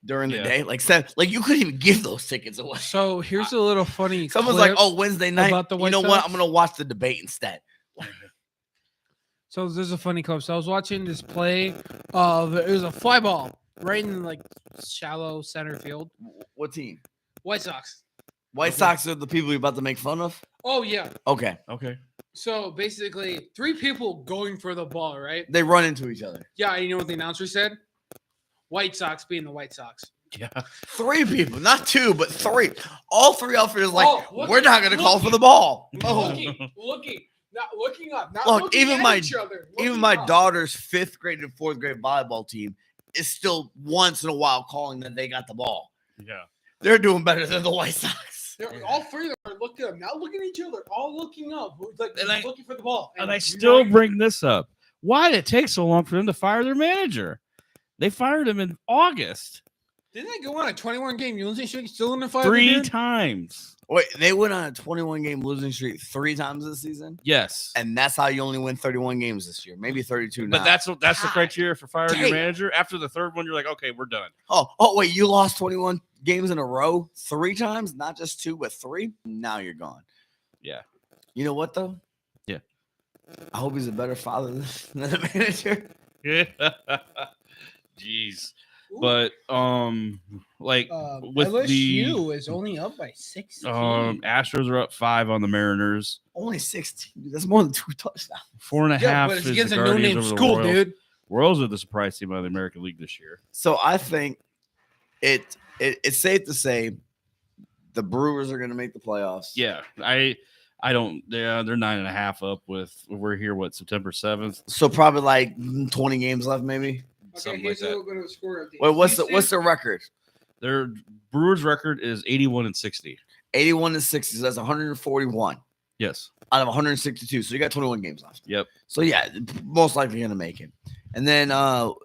during the Yeah. day? Like you couldn't even give those tickets away. So here's a little funny. Someone's clip. like, "Oh, Wednesday night. about the You White know what? Sox? I'm gonna watch the debate instead." So there's a funny clip. So I was watching this play of it was a fly ball right in like shallow center field. What team? White Sox. White Okay. Sox are the people you're about to make fun of. Oh yeah. Okay, Okay. So basically, 3 people going for the ball, right? they run into each other. Yeah, and you know what the announcer said? White Sox being the White Sox. Yeah. 3 people, not 2, but 3. All 3 outfielders like, Oh, look we're at- not gonna call look for at- the ball. Looking, not looking up, not Look, looking even at my- each other. Even looking my up. daughter's 5th grade and 4th grade volleyball team is still once in a while calling that they got the ball. Yeah. They're doing better than the White Sox. They're, all 3 of them are looking up, not looking at each other, all looking up, like And I- looking for the ball. And I you still know- bring this up. Why did it take so long for them to fire their manager? They fired him in August Didn't they go on a 21 game losing streak still in the fight? 3 times. Wait, they went on a 21 game losing streak 3 times this season, Yes. and that's how you only win 31 games this year, maybe 32 now. But that's the God criteria for firing your damn. manager. After the third one, you're like, okay, we're done. oh wait, you lost 21 games in a row 3 times, not just 2 but 3. Now you're gone. Yeah. You know what though? Yeah. I hope he's a better father than the manager. Jeez. But like with LSU is only up by 16. Astros are up 5 on the Mariners. Only 16. That's more than 2 touchdowns. 4.5 Yeah, but it's is the against a Guardians no-name over the school, Royals. dude. Royals are the surprise team out of the American League this year. So I think it's safe to say the Brewers are going to make the playoffs. Yeah, I don't. Yeah, they're 9.5 up with. We're here. What, September 7th? So probably like 20 games left, maybe. Okay, Something here's like a that. little bit of a score update. Wait, what's Houston- the record? Their Brewers record is 81-60. 81-60. So that's 141 Yes. out of 162. So you got 21 games left. Yep. So yeah, most likely going to make it. And then the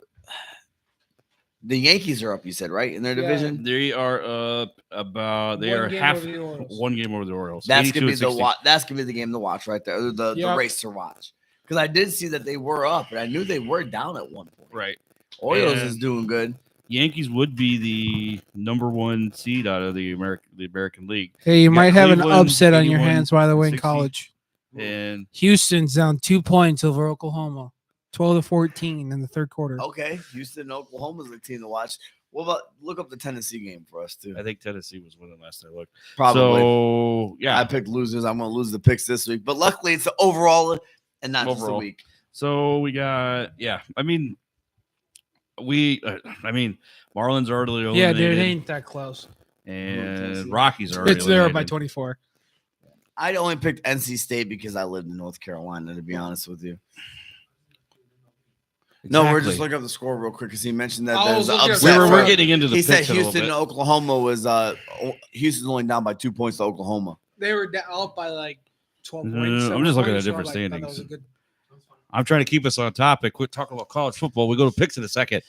Yankees are up. You said right in their Yeah. division. They are up about. They One are game half over the Orioles. 1 game over the Orioles. That's gonna be 82-60. That's gonna be the game to watch right there. The Yep. race to watch. Because I did see that they were up, and I knew they were down at one point. Right. Orioles And- is doing good. Yankees would be the number 1 seed out of the American League, Hey, you got might have an Cleveland, upset on your 81, hands, by the way, in 60. college. and Houston's down 2 points over Oklahoma, 12-14 in the third quarter. Okay, Houston, Oklahoma's the team to watch. What about look up the Tennessee game for us too? I think Tennessee was winning last I looked. Probably. So yeah. I picked losers. I'm gonna lose the picks this week, but luckily it's the overall and not just a Overall. week. So we got I mean Marlins are already eliminated, Yeah, dude, it ain't that close. and Tennessee. Rockies are already It's there by eliminated. 24. I only picked NC State because I lived in North Carolina. To be honest with you, no, we're just Exactly. looking up the score real quick because he mentioned that I there's was an looking at upset. that. We're for- getting into the he said picks in a little Houston, bit. Oklahoma was Houston's only down by 2 points to Oklahoma. They were up by like 12 No, points. I'm 7 just looking points, at so I different thought that was a standings. good- I'm trying to keep us on topic. Quit talking about college football. We go to picks in a second.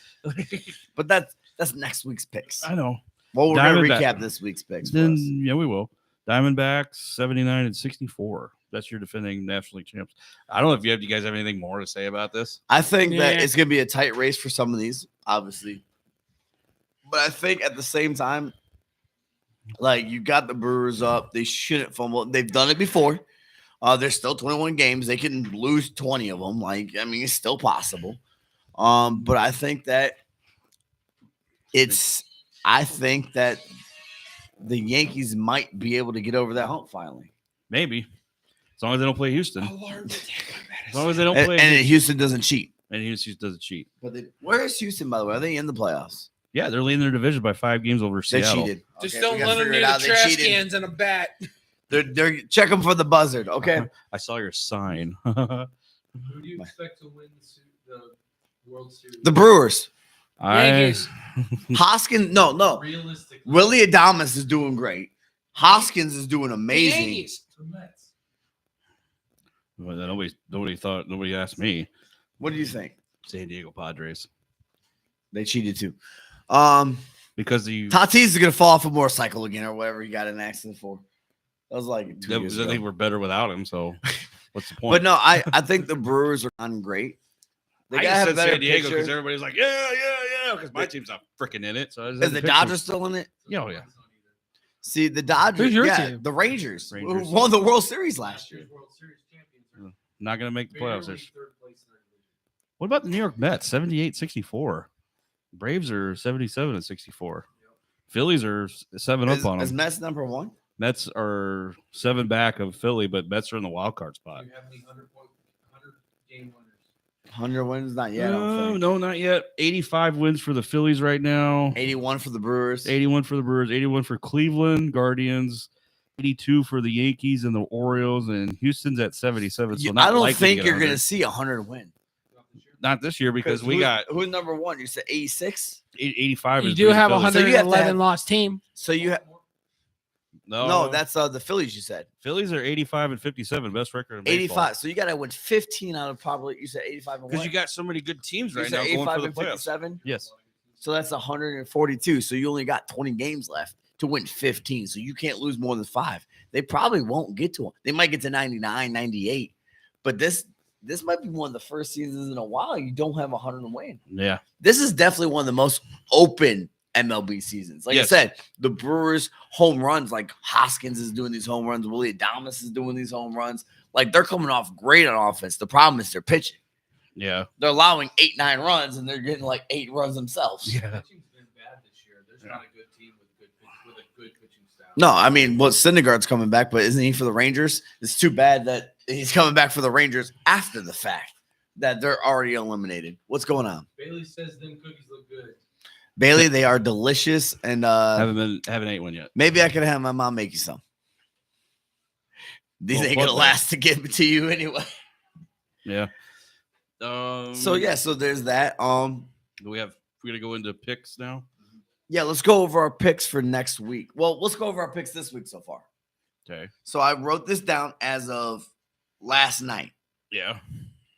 But that's next week's picks. I know. Well, we're gonna Diamondback. recap this week's picks. For Then us. yeah, we will. Diamondbacks 79-64. That's your defending National League champs. I don't know if you guys have anything more to say about this. I think that Yeah. it's gonna be a tight race for some of these, obviously. But I think at the same time, like you got the Brewers up, they shouldn't fumble. They've done it before. There's still 21 games. They can lose 20 of them. Like, I mean, it's still possible. But I think that the Yankees might be able to get over that hump finally. Maybe. As long as they don't play Houston. As long as they don't And, play and Houston doesn't cheat. and Houston doesn't cheat. But where is Houston, by the way? Are they in the playoffs? Yeah, they're leading their division by 5 games over They Seattle. cheated. Just Okay, we don't gotta let them figure near it the out. They trash cheated. cans and a bat. They're check them for the buzzard. Okay. I saw your sign. Who do you expect to win the World Series? The Brewers. Yankees. Hoskins. No. Realistically, Willie Adames is doing great. Hoskins is doing The amazing. Yankees. the Mets. Well, nobody asked me. What do you think? San Diego Padres. They cheated too. Because the Tatis is gonna fall off a motorcycle again or whatever he got in an accident for. That was like 2 years they ago. were better without him, so what's the point? But no, I think the Brewers are on great. They I gotta just have a said better San Diego picture. because everybody's like, yeah, because my team's not freaking in it. So I just Is had the to pick Dodgers still in it? Yeah, oh, yeah. See, the Dodgers. Who's your Yeah, team? the Rangers, Rangers. who won the World Series last year. World Series champions. are Not gonna make the playoffs. barely third place in their division. What about the New York Mets? 78-64. Braves are 77-64. Phillies are 7 up on Is them. Mets number one? Mets are 7 back of Philly, but Mets are in the wild card spot. Do you have any 100 game winners? 100 wins? Not yet. I don't No, think. no, not yet. 85 wins for the Phillies right now. 81 for the Brewers. 81 for the Brewers, 81 for Cleveland, Guardians, 82 for the Yankees and the Orioles, and Houston's at 77. So not I don't likely to think get you're 100. going to see 100 win. Not this year because we got who's number one? You said 86. 85. You is do the have a Phillies. So you have to 111 have- lost team. So you have No, no. That's the Phillies. You said Phillies are 85-57, best record in baseball. 85. So you got to win 15 out of probably. You said 85 and Because what? you got so many good teams You right said now going 85 for the and playoffs. 57. Yes. So that's 142. So you only got 20 games left to win 15. So you can't lose more than 5. They probably won't get to them. They might get to 99, 98. But this might be one of the first seasons in a while you don't have 100 and win. Yeah. This is definitely one of the most open MLB seasons. Like Yes. I said, the Brewers home runs, like Hoskins is doing these home runs, Willie Adames is doing these home runs. Like they're coming off great on offense. The problem is they're pitching. Yeah. They're allowing 8-9 runs, and they're getting like 8 runs themselves. Yeah. Pitching's been bad this year. There's not a good team with a good pitching staff. No, I mean, well, Syndergaard's coming back, but isn't he for the Rangers? It's too bad that he's coming back for the Rangers after the fact that they're already eliminated. What's going on? Bailey says them cookies look good. Bailey, they are delicious, and Haven't ate one yet. maybe I could have my mom make you some. These Well, ain't gonna fuck that. last to give to you anyway. Yeah. So yeah, so there's that. We're gonna go into picks now. Yeah, let's go over our picks for next week. Well, let's go over our picks this week so far. Okay. So I wrote this down as of last night. Yeah.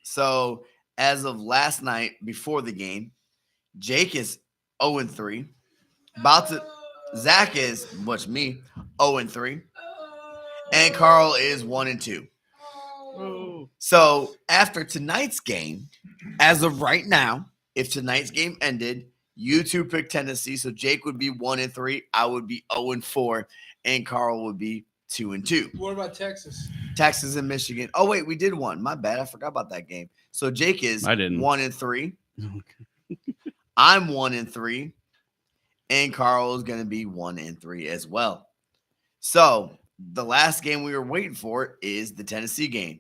So as of last night before the game, Jake is 0-3. Zach is 0-3. And Carl is 1-2. Oh. So after tonight's game, as of right now, if tonight's game ended, you two pick Tennessee. So Jake would be 1-3, I would be 0-4, and Carl would be 2-2. What about Texas? Texas and Michigan. Oh wait, we did one. My bad. I forgot about that game. So Jake is I didn't. 1-3. I'm 1-3, and Carl is gonna be 1-3 as well. So the last game we were waiting for is the Tennessee game.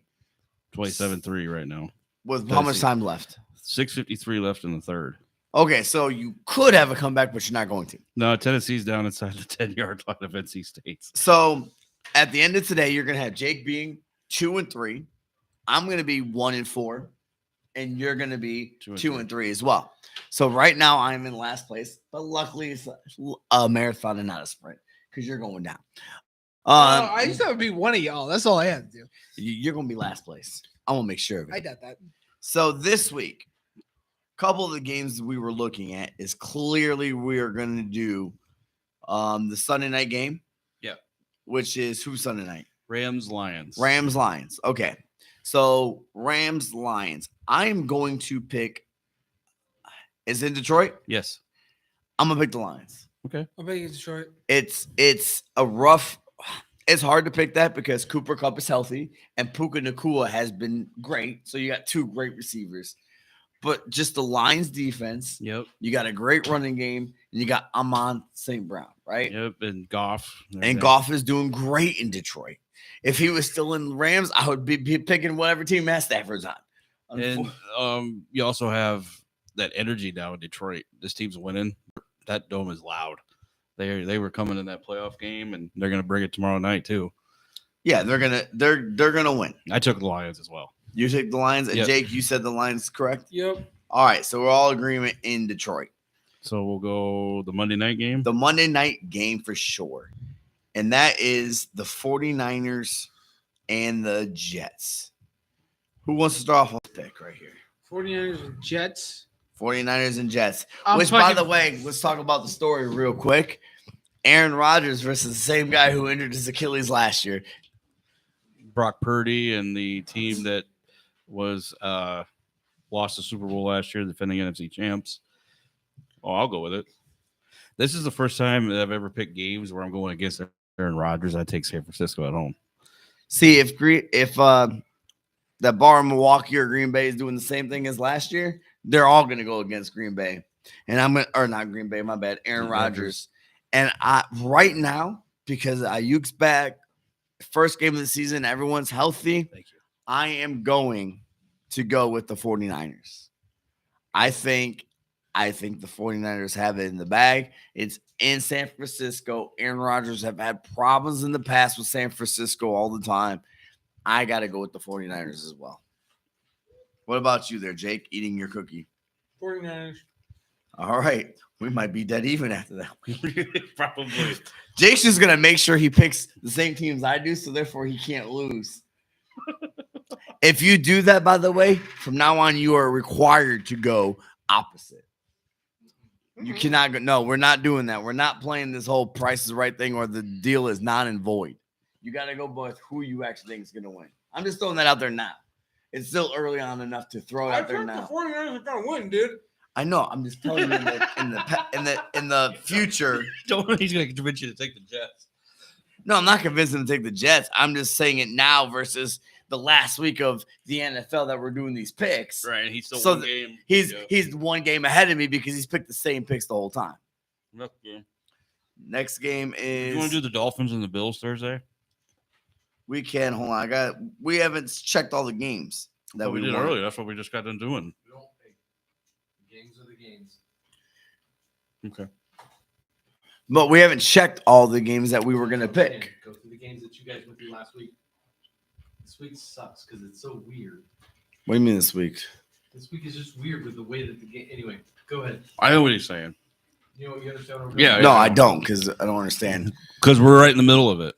27-3 right now. With how much Tennessee. time left? 6:53 left in the third. Okay, so you could have a comeback, but you're not going to. No, Tennessee's down inside the 10-yard line of NC State's. So at the end of today, you're gonna have Jake being 2-3. I'm gonna be 1-4, and you're gonna be 2-3 as well. So right now I'm in last place, but luckily it's a marathon and not a sprint because you're going down. I used to have to be one of y'all. That's all I had to do. You're gonna be last place. I want to make sure of it. I got that. So this week, a couple of the games we were looking at is clearly we are going to do the Sunday night game. Yeah. Which is who's Sunday night? Rams Lions. Rams Lions. Okay. So Rams Lions. I'm going to pick. Is it Detroit? Yes. I'm gonna pick the Lions. Okay. I'll bet you Detroit. It's a rough. It's hard to pick that because Cooper Kupp is healthy and Puka Nacua has been great. So you got two great receivers, but just the Lions defense. Yep. You got a great running game, and you got Amon St. Brown, right? Yep. And Goff. And Goff is doing great in Detroit. If he was still in the Rams, I would be picking whatever team Matt Stafford's on. And you also have that energy now in Detroit. This team's winning. That dome is loud. They were coming in that playoff game, and they're gonna bring it tomorrow night too. Yeah, they're gonna win. I took the Lions as well. You take the Lions, and Yep. Jake, you said the Lions, correct? Yep. All right, so we're all agreement in Detroit. So we'll go the Monday night game. The Monday night game for sure. And that is the 49ers and the Jets. Who wants to start off on the pick right here? 49ers and Jets. 49ers and Jets. I'm Which, by fucking- the way, let's talk about the story real quick. Aaron Rodgers versus the same guy who injured his Achilles last year. Brock Purdy and the team that was lost the Super Bowl last year, defending NFC champs. Oh, I'll go with it. This is the first time that I've ever picked games where I'm going against Aaron Rodgers. I take San Francisco at home. See, if that bar in Milwaukee or Green Bay is doing the same thing as last year, they're all going to go against Green Bay. And not Green Bay, my bad, Aaron Rodgers. And right now, because Ayuk's back, first game of the season, everyone's healthy. Thank you. I am going to go with the 49ers. I think the 49ers have it in the bag. It's in San Francisco. Aaron Rodgers have had problems in the past with San Francisco all the time. I got to go with the 49ers as well. What about you there, Jake, eating your cookie? 49ers. All right. We might be dead even after that. Probably. Jake's just going to make sure he picks the same teams I do, so therefore he can't lose. If you do that, by the way, from now on, you are required to go opposite. You cannot go. No, we're not doing that. We're not playing this whole Price is Right thing or the deal is non and void. You got to go with who you actually think is going to win. I'm just throwing that out there now. It's still early on enough to throw it I out there think the now. 49ers are going to win, dude. I know. I'm just telling you in the future. He's going to convince you to take the Jets. No, I'm not convinced him to take the Jets. I'm just saying it now versus the last week of the NFL that we're doing these picks. Right, and he's still So one game. He's one game ahead of me because he's picked the same picks the whole time. Okay. Next game is You want to do the Dolphins and the Bills Thursday? we can hold on. We haven't checked all the games that We did want. earlier. That's what we just got done doing. We don't pick. Games are the games. Okay. But we haven't checked all the games that we were gonna pick. Go through the games that you guys went through last week. This week sucks because it's so weird. What do you mean this week? This week is just weird with the way that the game. Anyway, go ahead. I know what he's saying. You know what you understand? What I'm Yeah, going? No, I don't because I don't understand. Because we're right in the middle of it.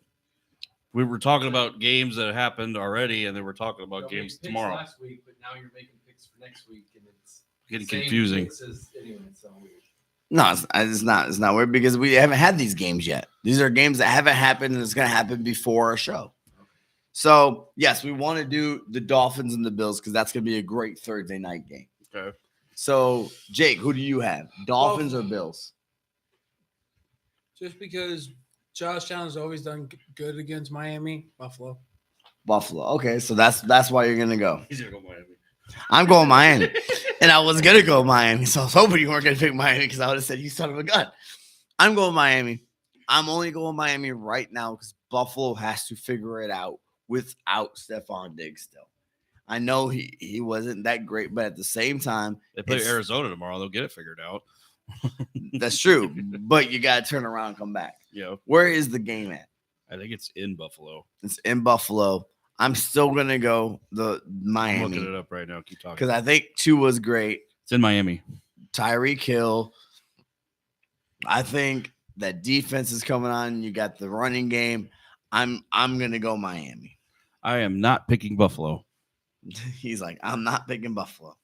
We were talking about games that happened already, and then we're talking about Nobody games picked tomorrow. last week, but now you're making picks for next week, and it's Getting same confusing. picks as- anyway, it's so weird. No, it's not. It's not weird because we haven't had these games yet. These are games that haven't happened, and it's gonna happen before our show. So yes, we want to do the Dolphins and the Bills because that's gonna be a great Thursday night game. Okay. So Jake, who do you have? Dolphins or Bills? Just because Josh Allen's always done good against Miami, Buffalo. Buffalo. Okay, so that's why you're gonna go. He's going to go Miami. I'm going Miami, and I was gonna go Miami, so I was hoping you weren't gonna pick Miami because I would have said you son of a gun. I'm going Miami. I'm only going Miami right now because Buffalo has to figure it out without Stephon Diggs still. I know he wasn't that great, but at the same time, They play it's- Arizona tomorrow. They'll get it figured out. that's true. But you gotta turn around and come back. Yeah. Where is the game at? I think it's in Buffalo. It's in Buffalo. I'm still gonna go the I'm Miami looking it up right now. Keep talking. because I think two was great. It's in Miami. Tyreek Hill. I think that defense is coming on. You got the running game. I'm gonna go Miami. I am not picking Buffalo. He's like, I'm not picking Buffalo.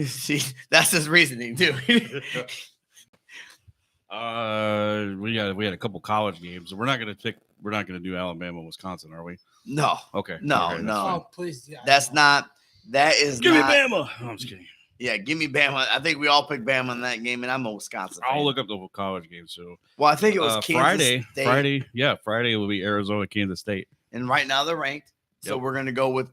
See, that's his reasoning too. We had a couple college games. We're not gonna do Alabama, Wisconsin, are we? no, Okay. No, Okay, that's no. fine. Oh, please. Yeah. that is Give not, me Bama. No, I'm just kidding. Yeah, give me Bama. I think we all picked Bama in that game, and I'm a Wisconsin fan. I'll look up the college games. So Well, I think it was Kansas Friday. State, Friday will be Arizona, Kansas State. and right now they're ranked. So Yep. we're gonna go with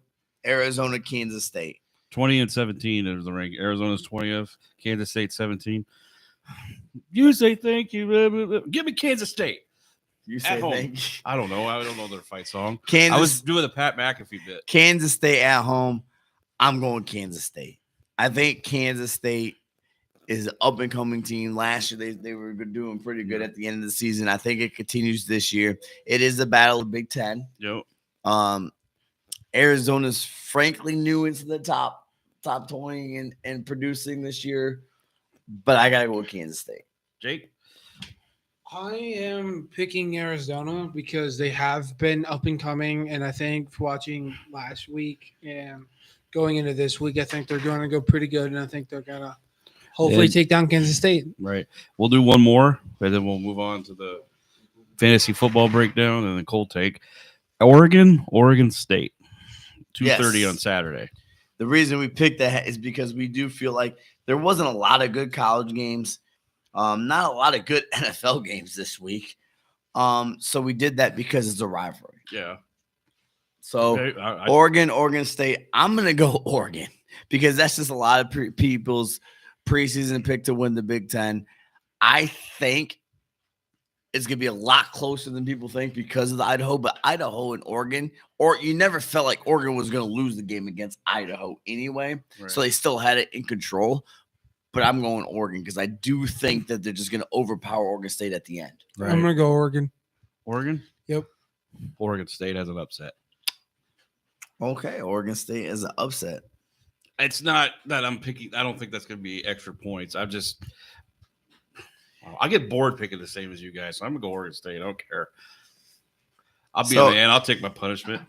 Arizona, Kansas State. 20 and 17 is the rank. Arizona's 20th, Kansas State 17. You say thank you. Blah, blah, blah. Give me Kansas State. You At say home. thank you. I don't know their fight song. Kansas. I was doing the Pat McAfee bit. Kansas State at home. I'm going Kansas State. I think Kansas State is an up and coming team. Last year they were doing pretty good at the end of the season. I think it continues this year. It is a battle of Big Ten. Yep. Arizona's frankly new into the top 20 and producing this year, but I gotta go with Kansas State. Jake. I am picking Arizona because they have been up and coming, and I think watching last week and going into this week, I think they're going to go pretty good, and I think they're gonna hopefully And- take down Kansas State. Right. We'll do one more, and then we'll move on to the fantasy football breakdown and then cold take. Oregon State. 2:30 Yes. on Saturday. The reason we picked that is because we do feel like there wasn't a lot of good college games, not a lot of good NFL games this week. So we did that because it's a rivalry. Yeah. So Okay. I- Oregon State. I'm gonna go Oregon because that's just a lot of people's preseason pick to win the Big Ten. I think it's gonna be a lot closer than people think because of the Idaho. But Idaho and Oregon, or you never felt like Oregon was gonna lose the game against Idaho anyway. Right. So they still had it in control. But I'm going Oregon because I do think that they're just gonna overpower Oregon State at the end. Right. I'm gonna go Oregon. Oregon? Yep. Oregon State has an upset. Okay, Oregon State is an upset. It's not that I'm picking. I don't think that's going to be extra points. I get bored picking the same as you guys. So I'm going to go Oregon State. I don't care. I'll be So- a man. I'll take my punishment.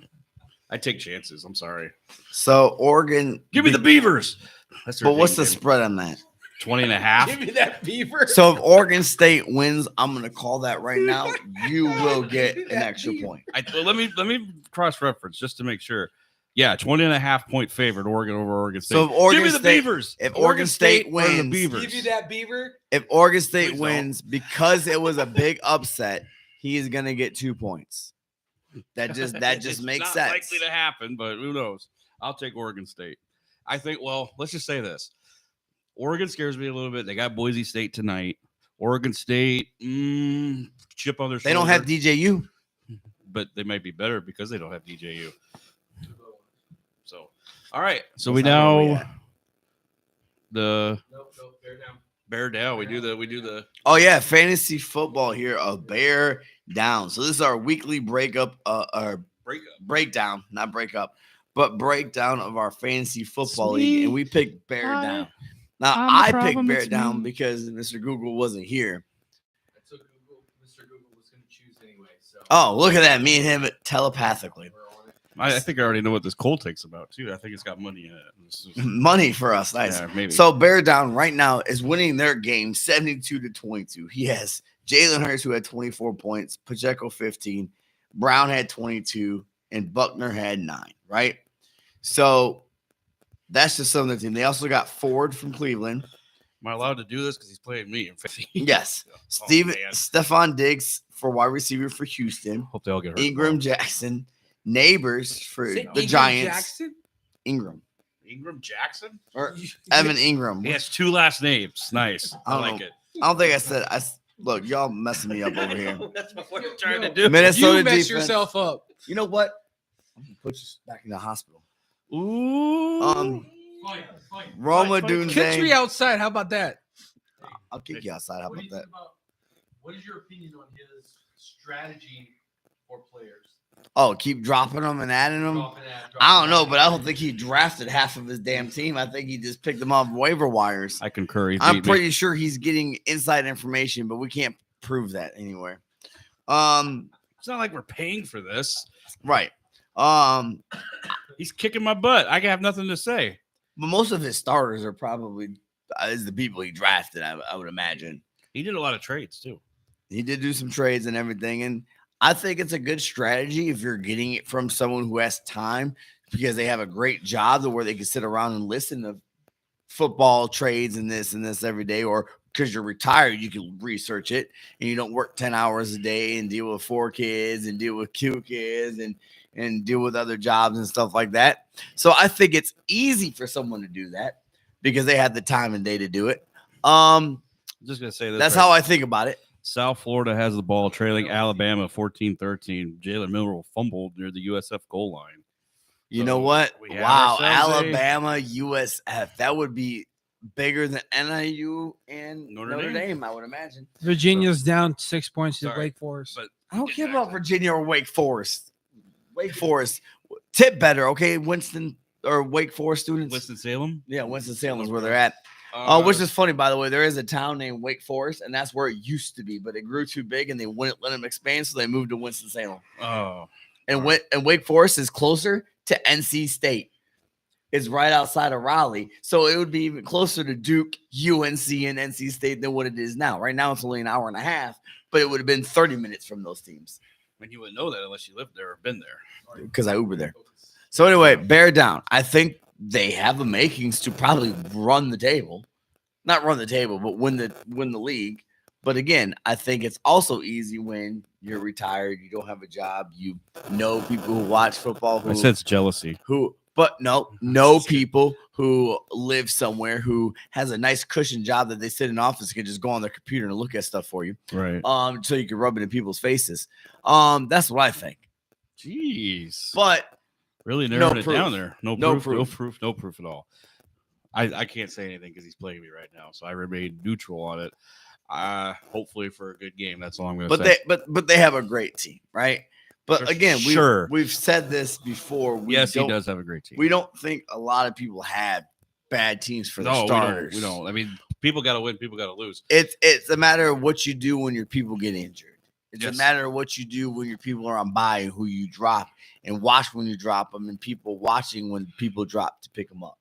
I take chances. I'm sorry. So Oregon, Give me the Beavers. That's their But what's the game. spread on that? 20 and a half? Give me that beaver. So if Oregon State wins, I'm gonna call that right now. You will get an extra point. Let me cross reference just to make sure. Yeah, 20 and a half point favorite Oregon over Oregon State. So if Oregon Give me the State- Beavers. if Oregon State or the wins- Beavers. Give you that beaver. If Oregon State Please don't. wins because it was a big upset, he is gonna get 2 points. That just It's makes not sense. likely to happen, but who knows? I'll take Oregon State. I think. Well, let's just say this: Oregon scares me a little bit. They got Boise State tonight. Oregon State, chip on their shoulder. They don't have DJU. but they might be better because they don't have DJU. So, all right. So That's we not where we now at. Nope, bear down. bear down. We do the Oh yeah, fantasy football here. A bear down. So this is our weekly breakup, our breakup. breakdown, not breakup, but breakdown of our fantasy football league, and we picked bear down. Now I picked bear down because Mr. Google wasn't here. That's what Mr. Google was going to choose anyway. So. Oh, look at that! Me and him telepathically. We're on it. I think I already know what this cold take's about too. I think it's got money in it. This is- Money for us, nice. Yeah, maybe. So bear down right now is winning their game 72-22. He has Jalen Hurts, who had 24 points, Pacheco 15, Brown had 22, and Buckner had 9. Right. So that's just some of the team. They also got Ford from Cleveland. Am I allowed to do this because he's playing me in 50? Yes. Oh, Steven man. Stephon Diggs for wide receiver for Houston. Hope they all get hurt. Ingram Jackson. Neighbors for Is it the Ingram Giants. Jackson? Ingram. Ingram Jackson. Or Evan Ingram. He has 2 last names. Nice. I I don't like know. it. I don't think I said look, y'all messing me up over here. That's what we're trying to No. do. Minnesota You messed defense. yourself up. You know what? I'm gonna put you back in the hospital. Ooh. Fight. Roma Fight. Catch me Dunze. outside. How about that? I'll kick you outside. How What do about you that? think about? What is your opinion on his strategy for players? Oh, keep dropping them and adding them. Dropping that, I don't dropping know, that. but I don't think he drafted half of his damn team. I think he just picked them off waiver wires. I concur. He I'm beat me. pretty sure he's getting inside information, but we can't prove that anywhere. It's not like we're paying for this. Right. He's kicking my butt. I have nothing to say. But most of his starters are probably is the people he drafted, I would imagine. He did a lot of trades too. He did do some trades and everything. And I think it's a good strategy if you're getting it from someone who has time because they have a great job to where they can sit around and listen to football trades and this every day, or because you're retired, you can research it and you don't work 10 hours a day and deal with 4 kids and deal with 2 kids and deal with other jobs and stuff like that. So I think it's easy for someone to do that because they have the time and day to do it. I'm just gonna say this. That's how I think about it. South Florida has the ball, trailing Alabama 14-13. Jalen Milroe fumbled near the USF goal line. You So, know what? we have Wow, ourselves Alabama, USF. That would be bigger than NIU and Notre Notre Dame. Dame, I would imagine. Virginia's down 6 points to Sorry, Wake Forest. but I don't care about Virginia or Wake Forest. Wake Forest. Tip better, okay? Winston or Wake Forest students. Winston-Salem. Yeah, Winston-Salem is where they're at. Uh, Which is funny, by the way. There is a town named Wake Forest, and that's where it used to be, but it grew too big and they wouldn't let them expand, so they moved to Winston-Salem. oh, And Wake Forest is closer to NC State. It's right outside of Raleigh. So it would be even closer to Duke, UNC, and NC State than what it is now. Right now, it's only an hour and a half, but it would have been 30 minutes from those teams I mean, you wouldn't know that unless you lived there or been there. because I Uber there. So anyway, bear down. I think they have the makings to probably run the table. Not run the table, but win the league. But again, I think it's also easy when you're retired, you don't have a job, you know people who watch football I said it's jealousy. but no people who live somewhere who has a nice cushion job that they sit in office and can just go on their computer and look at stuff for you. Right. So you can rub it in people's faces. That's what I think. Jeez. But Really no narrowing it proof. down there. No No proof at all. I can't say anything because he's playing me right now, so I remain neutral on it. Hopefully for a good game. That's all I'm going to but say. but they have a great team, right? But again, Sure. we've said this before. Yes, he does have a great team. We don't think a lot of people have bad teams for their no, starters. we don't. I mean, people got to win. People got to lose. It's a matter of what you do when your people get injured. It's Yes. a matter of what you do when your people are on bye and who you drop, and watch when you drop them, and people watching when people drop to pick them up.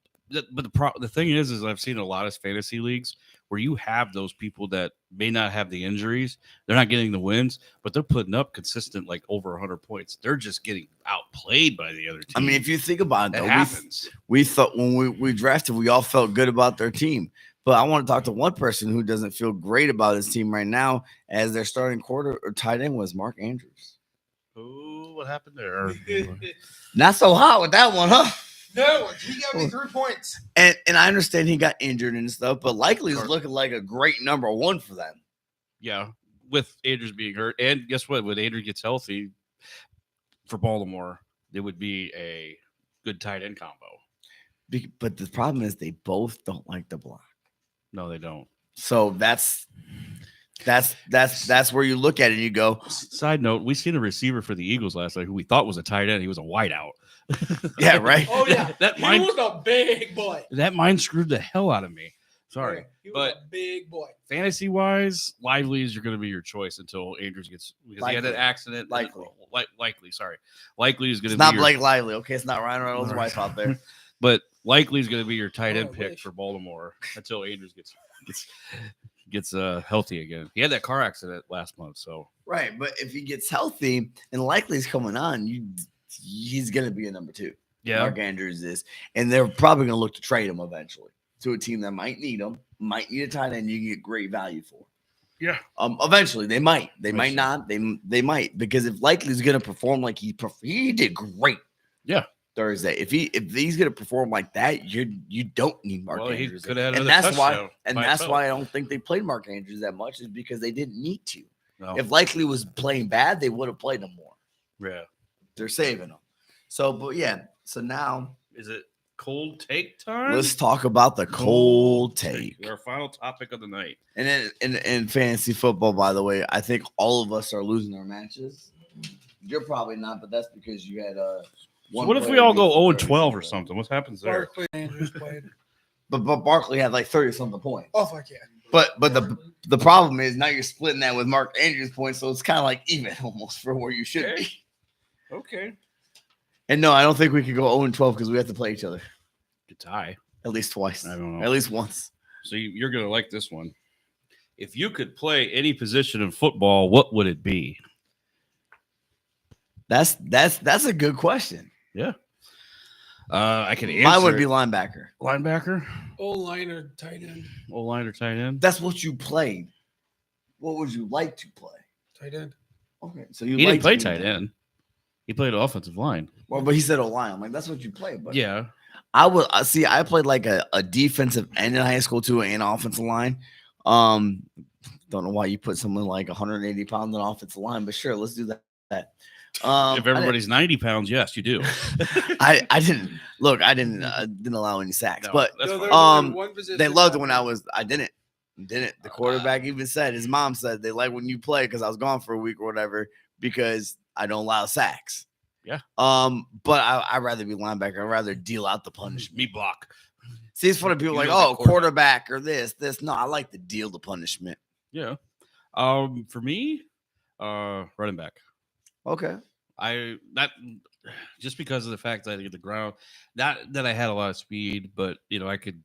But the thing is I've seen a lot of fantasy leagues where you have those people that may not have the injuries. They're not getting the wins, but they're putting up consistent, like over 100 points. They're just getting outplayed by the other team. I mean, if you think about it, that though, happens. we thought when we drafted, we all felt good about their team. But I want to talk to one person who doesn't feel great about his team right now, as their starting quarter or tight end was Mark Andrews. Oh, what happened there? Not so hot with that one, huh? No, he got me 3 points. And I understand he got injured and stuff, but likely is looking like a great number one for them. Yeah, with Andrews being hurt, and guess what? When Andrews gets healthy for Baltimore, it would be a good tight end combo. But the problem is they both don't like the block. No, they don't. So that's where you look at it and you go, Side note: we seen a receiver for the Eagles last night who we thought was a tight end. He was a wideout. yeah, right. Oh yeah, that he mind was a big boy. that mind screwed the hell out of me. Sorry, he was but a big boy. fantasy wise, Lively is going to be your choice until Andrews gets because he had that Likely. accident. Likely. Likely is going to It's be not your, Blake Lively, okay? It's not Ryan Reynolds' wife out there. but Likely is going to be your tight Oh, end I pick wish. for Baltimore until Andrews gets healthy again. He had that car accident last month, so Right, but if he gets healthy and likely he's coming on, he's going to be a number 2. yeah, Mark Andrews is, and they're probably going to look to trade him eventually to a team that might need him, might need a tight end you can get great value for. yeah. Eventually they might Eventually. not, they might, because if likely's going to perform like he did great. Yeah. Thursday. If he's going to perform like that, you don't need Mark Well, he Andrews. could have had And another that's why, touchdown and by that's himself. why I don't think they played Mark Andrews that much, is because they didn't need to. No. If likely was playing bad, they would have played him more. Yeah. They're saving him. So, but yeah. So now Is it cold take time? let's talk about the cold take. Our final topic of the night. And then in fantasy football, by the way, I think all of us are losing our matches. You're probably not, but that's because you had So what if we all go 0-12 or something? What happens there? Barkley Andrews played. But Barkley had like 30 something points. Oh fuck yeah! But the problem is now you're splitting that with Mark Andrews' points, so it's kind of like even almost for where you should be. Okay. And no, I don't think we could go 0-12 because we have to play each other Good tie. at least twice. I don't know. At least once. So you're going to like this one. If you could play any position in football, what would it be? That's a good question. Yeah. I can answer. Mine would be it. linebacker. Linebacker, O-line or tight end? O-line or tight end. That's what you played. What would you like to play? Tight end. Okay, so you He like didn't play to be tight end. He played offensive line. Well, but he said O-line. I'm like, that's what you played. But Yeah. I would see. I played like a defensive end in high school too, and offensive line. Don't know why you put someone like 180 pounds on offensive line, but sure, let's do that. If everybody's 90 pounds, yes, you do. I didn't look. I didn't allow any sacks, No, but that's No, fine. there's only Um, one position they loved it that- when I didn't. The quarterback even said, his mom said they like when you play because I was gone for a week or whatever because I don't allow sacks. Yeah. But I'd rather be linebacker. I'd rather deal out the punishment. Me block. See, it's funny people You like, know the oh, quarterback or this. No, I like to deal the punishment. Yeah. For me, running back. Okay. Just because of the fact that I get the ground, not that I had a lot of speed, but I could,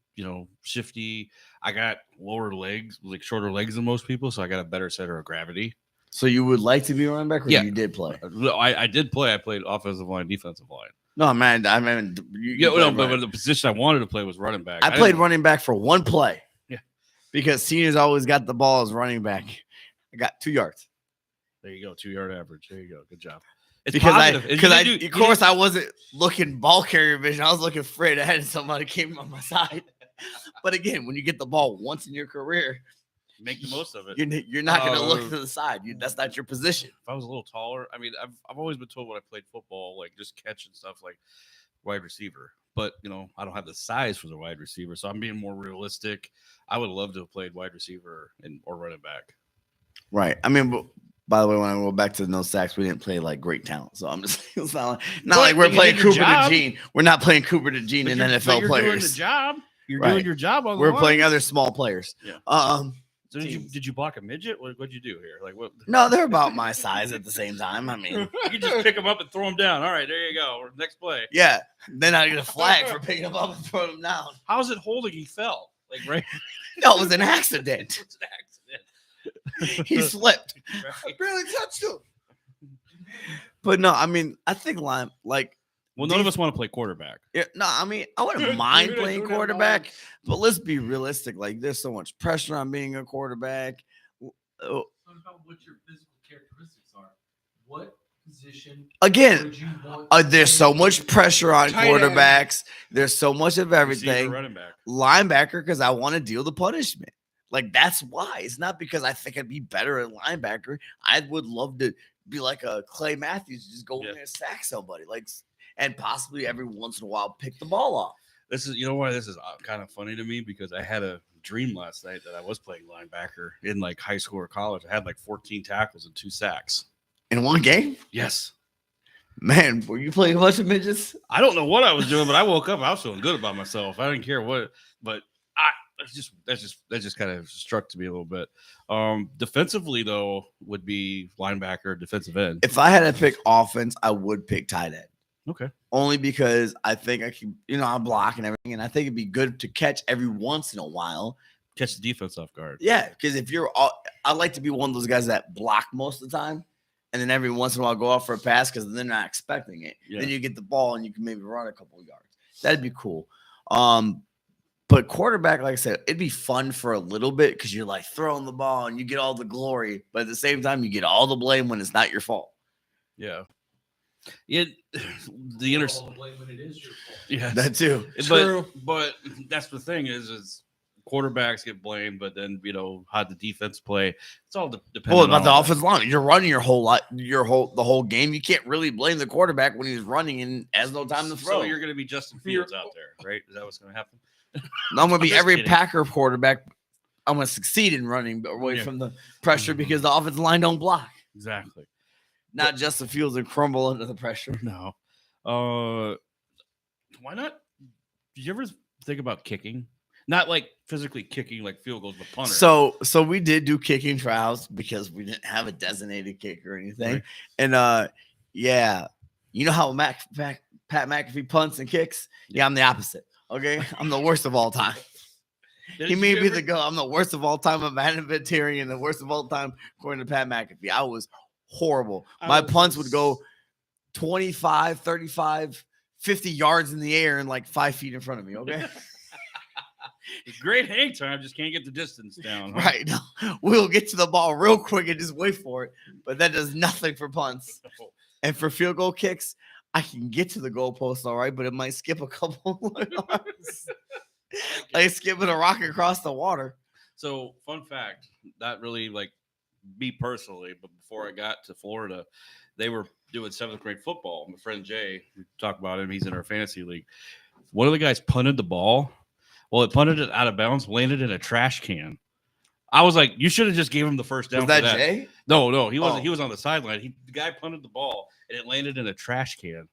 shifty. I got lower legs, like shorter legs than most people, so I got a better center of gravity. So you would like to be a running back, or Yeah. you did play? I did play. I played offensive line, defensive line. No, man. I mean, Yeah, no, but the position I wanted to play was running back. I played running back for one play. Yeah. Because seniors always got the ball as running back. I got 2 yards. There you go, 2-yard average. There you go, good job. It's Because positive. of course, I wasn't looking ball carrier vision. I was looking straight ahead, and somebody came on my side. But again, when you get the ball once in your career, make the most of it. you're not going to look Uh, to the side. That's not your position. If I was a little taller, I mean, I've always been told when I played football, like just catch and stuff, like wide receiver. But I don't have the size for the wide receiver, so I'm being more realistic. I would love to have played wide receiver or running back. Right. I mean, by the way, when I go back to no sacks, we didn't play like great talent. So I'm just it's not But like we're you playing did your Cooper job. DeJean. We're not playing Cooper DeJean and But NFL you're players. doing the job. You're Right. doing your job on the We're line. playing other small players. Yeah. So teams. did you block a midget? What'd you do here? Like what? No, they're about my size at the same time. I mean, You can just pick them up and throw them down. All right, there you go. Next play. yeah. Then I get a flag for picking them up and throwing them down. How's it holding? He fell. Like right. No, it was an accident. It's an accident. He slipped. I Right. barely touched him. But no, I mean, I think like Well, none of us want to play quarterback. yeah, no, I mean, I wouldn't Dude, mind dude, playing dude, quarterback, but let's be realistic. Like, there's so much pressure on being a quarterback. Oh, It's not about what your physical characteristics are. What position? Again, Would you want there's so much pressure on Tight end. quarterbacks. There's so much of Receiver, everything. running back. Linebacker, because I want to deal the punishment. Like, that's why. It's not because I think I'd be better at linebacker. I would love to be like a Clay Matthews, just go in there and sack somebody, like, and possibly every once in a while pick the ball off. This is, you know why this is kind of funny to me, because I had a dream last night that I was playing linebacker in like high school or college. I had like 14 tackles and 2 sacks. In one game? Yes. Man, were you playing a bunch of midgets? I don't know what I was doing, but I woke up. I was feeling good about myself. I didn't care what, but that just kind of struck to me a little bit. Defensively though, would be linebacker, defensive end. If I had to pick offense, I would pick tight end. Okay. Only because I think I can, I block and everything, and I think it'd be good to catch every once in a while. Catch the defense off guard. Yeah, because I like to be one of those guys that block most of the time, and then every once in a while go out for a pass because they're not expecting it. Yeah. Then you get the ball and you can maybe run a couple of yards. That'd be cool. But quarterback, like I said, it'd be fun for a little bit because you're like throwing the ball and you get all the glory, but at the same time, you get all the blame when it's not your fault. Yeah. The all the blame when it is your fault. Yeah, That too. True. But that's the thing is quarterbacks get blamed, but then how the defense play. It's all dependent. Well, about on the that. offensive line, you're running your whole lot, the whole game. You can't really blame the quarterback when he's running and has no time to throw. So you're going to be Justin Fields out there, right? Is that what's going to happen? I'm going to be just every kidding. Packer quarterback. I'm going to succeed in running away from the pressure because the offensive line don't block. Exactly. Not Justin Fields and crumble under the pressure. No. Why not? Did you ever think about kicking? Not like physically kicking like field goals, but punter. So we did do kicking trials because we didn't have a designated kick or anything. Right. And yeah, you know how Pat McAfee punts and kicks? Yeah, I'm the opposite. Okay, I'm the worst of all time. He may be I'm the worst of all time. I'm an vegetarian, the worst of all time, according to Pat McAfee. I was horrible. My punts would go 25, 35, 50 yards in the air and like 5 feet in front of me. Okay. Great hang time, just can't get the distance down. Huh? Right. We'll get to the ball real quick and just wait for it. But that does nothing for punts. And for field goal kicks, I can get to the goalpost all right, but it might skip a couple more yards. Like skipping a rock across the water. So, fun fact, not really like me personally, but before I got to Florida, they were doing 7th grade football. My friend Jay, we talk about him, he's in our fantasy league. One of the guys punted the ball. Well, it punted it out of bounds, landed in a trash can. I was like, you should have just gave him the first down. Was that for that. Jay? No, he wasn't. Oh. He was on the sideline. The guy punted the ball, and it landed in a trash can,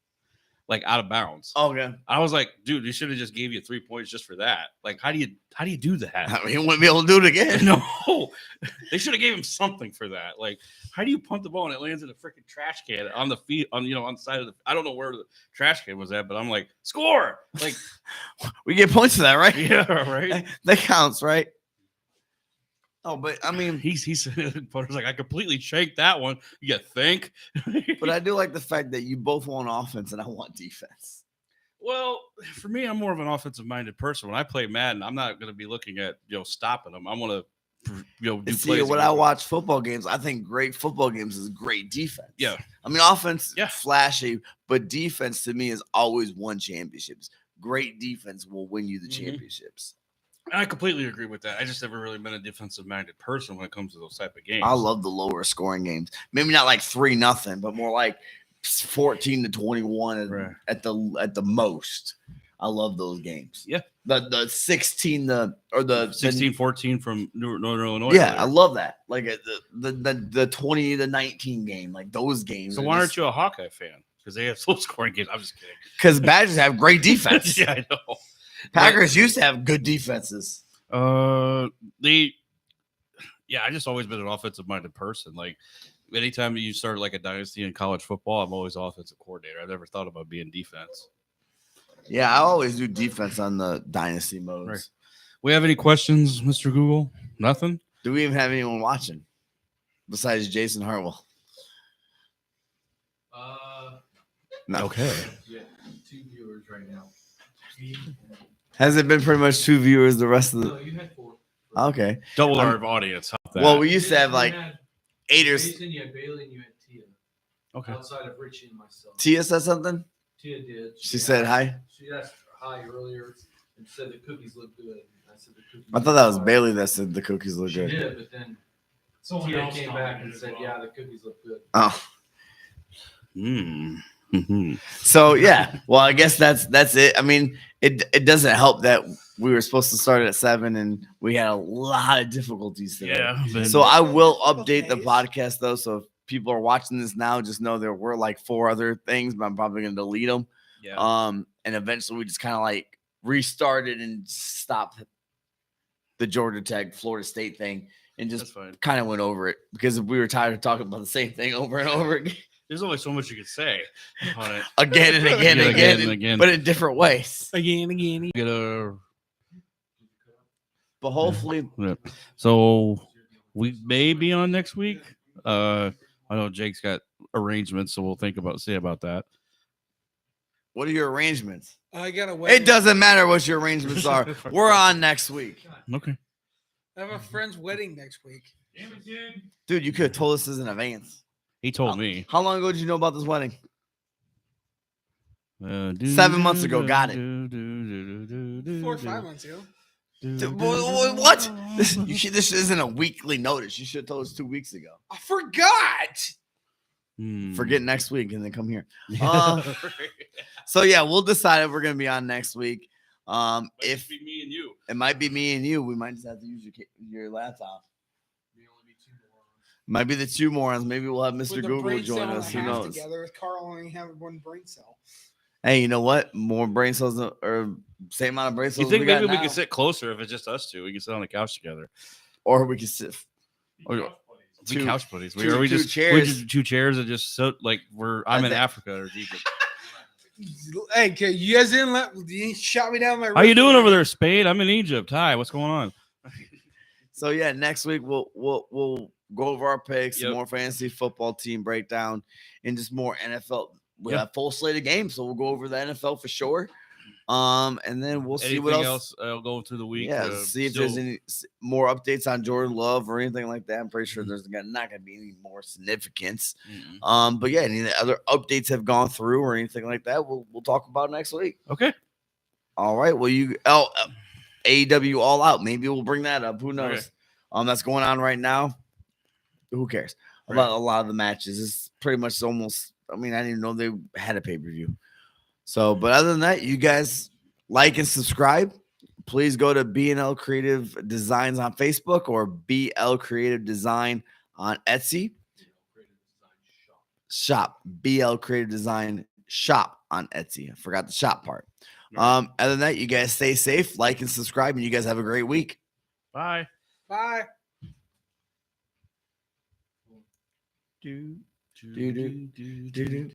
like out of bounds. Okay. I was like, dude, you should have just gave you 3 points just for that. Like, how do you do that? I mean, he wouldn't be able to do it again. No, they should have gave him something for that. Like, how do you punt the ball and it lands in a freaking trash can on the feet on the side of the? I don't know where the trash can was at, but I'm like, score! Like, We get points for that, right? yeah, right. That counts, right? Oh, but I mean, He's Putter's like, I completely shanked that one. You think? but I do like the fact that you both want offense and I want defense. Well, for me, I'm more of an offensive-minded person. When I play Madden, I'm not going to be looking at stopping them. I want to do See, plays. when I watch football games, I think great football games is great defense. Yeah. I mean, offense, Yeah. flashy, but defense to me is always won championships. Great defense will win you the Mhm. championships. I completely agree with that. I just never really been a defensive-minded person when it comes to those type of games. I love the lower scoring games. Maybe not like 3-0, but more like 14-21 Right. at the most. I love those games. Yeah. The 16 or the 16-14 from Northern Illinois. Yeah, I player. love that. Like the 20-19 game, like those games. So why aren't you a Hawkeye fan? Because they have low-scoring games. I'm just kidding. Because Badgers have great defense. Yeah, I know. Packers used to have good defenses. I just always been an offensive-minded person. Like, anytime you start like a dynasty in college football, I'm always offensive coordinator. I've never thought about being defense. Yeah, I always do defense on the dynasty modes. Right. We have any questions, Mr. Google? Nothing? Do we even have anyone watching besides Jason Hartwell? No. Okay. Yeah, 2 viewers right now. Has it been pretty much 2 viewers the rest of No, the? you had 4. Okay. Double our audience. How about that? Well, we used to have You like had 8 or Jason, you had Bailey, and you had Tia. Okay. outside of Richie and myself. Tia said something. Tia did. She said hi. She asked hi earlier and said the cookies look good. I said the cookies. I thought that was Bailey that said the cookies look She good. did, but then Someone Tia else came back commented and as said, well. "Yeah, the cookies look good." Oh, Mm-hmm. so yeah. Well, I guess that's it. I mean, it doesn't help that we were supposed to start at 7 and we had a lot of difficulties today. Yeah. But So I will Difficult update the days. podcast though. So if people are watching this now, just know there were like 4 other things, but I'm probably gonna delete them. yeah. And eventually we just kind of like restarted and stopped the Georgia Tech Florida State thing and That's just fine. kind of went over it because we were tired of talking about the same thing over and over again, There's only so much you could say on it. again and again and again, and again. but in different ways. Again. Get a But hopefully, yeah. So we may be on next week. I know Jake's got arrangements, so we'll say about that. what are your arrangements? I got a wedding. It doesn't matter what your arrangements are. We're on next week. Okay. I have a friend's wedding next week. Damn it, dude. Dude, you could have told us this in advance. He told me. How long ago did you know about this wedding? 7 months ago, got it. 4 or 5 months ago. Dude, what? This isn't a weekly notice. You should have told us 2 weeks ago. I forgot. Forget next week and then come here. So yeah, we'll decide if we're gonna be on next week. If be me and you. it might be me and you, we might just have to use your laptop. Might be the 2 morons. Maybe we'll have Mr. With the Google brain join cell and us. a Who half knows? Together with Carl only having 1 brain cell. Hey, you know what? More brain cells or same amount of brain cells. You think we got maybe we now. can sit closer if it's just us two? We can sit on the couch together. Or we can sit. Or, Couch buddies. we Two- couch buddies. two- we two just chairs. we just 2 chairs and just so like I'm I in think- Africa or Egypt. Hey, you guys you shot me down my. How you doing over there, Spade? I'm in Egypt. Hi, what's going on? So yeah, next week we'll go over our picks, Yep. more fantasy football team breakdown, and just more NFL. We Yep. have full slate of games, so we'll go over the NFL for sure. And then we'll see Anything what else go through the week? Yeah, see if there's any more updates on Jordan Love or anything like that. I'm pretty sure there's not going to be any more significance. But yeah, any other updates have gone through or anything like that, we'll talk about next week. Okay. All right. Well, AEW All Out. Maybe we'll bring that up. Who knows? Okay. That's going on right now. Who cares about a lot of the matches? It's pretty much almost. I mean, I didn't even know they had a pay-per-view. So, but other than that, you guys like and subscribe. Please go to BNL Creative Designs on Facebook or BL Creative Design on Etsy. Shop BL Creative Design Shop on Etsy. I forgot the shop part. Other than that, you guys stay safe, like and subscribe, and you guys have a great week. Bye. Bye. Do, do, do, do, do.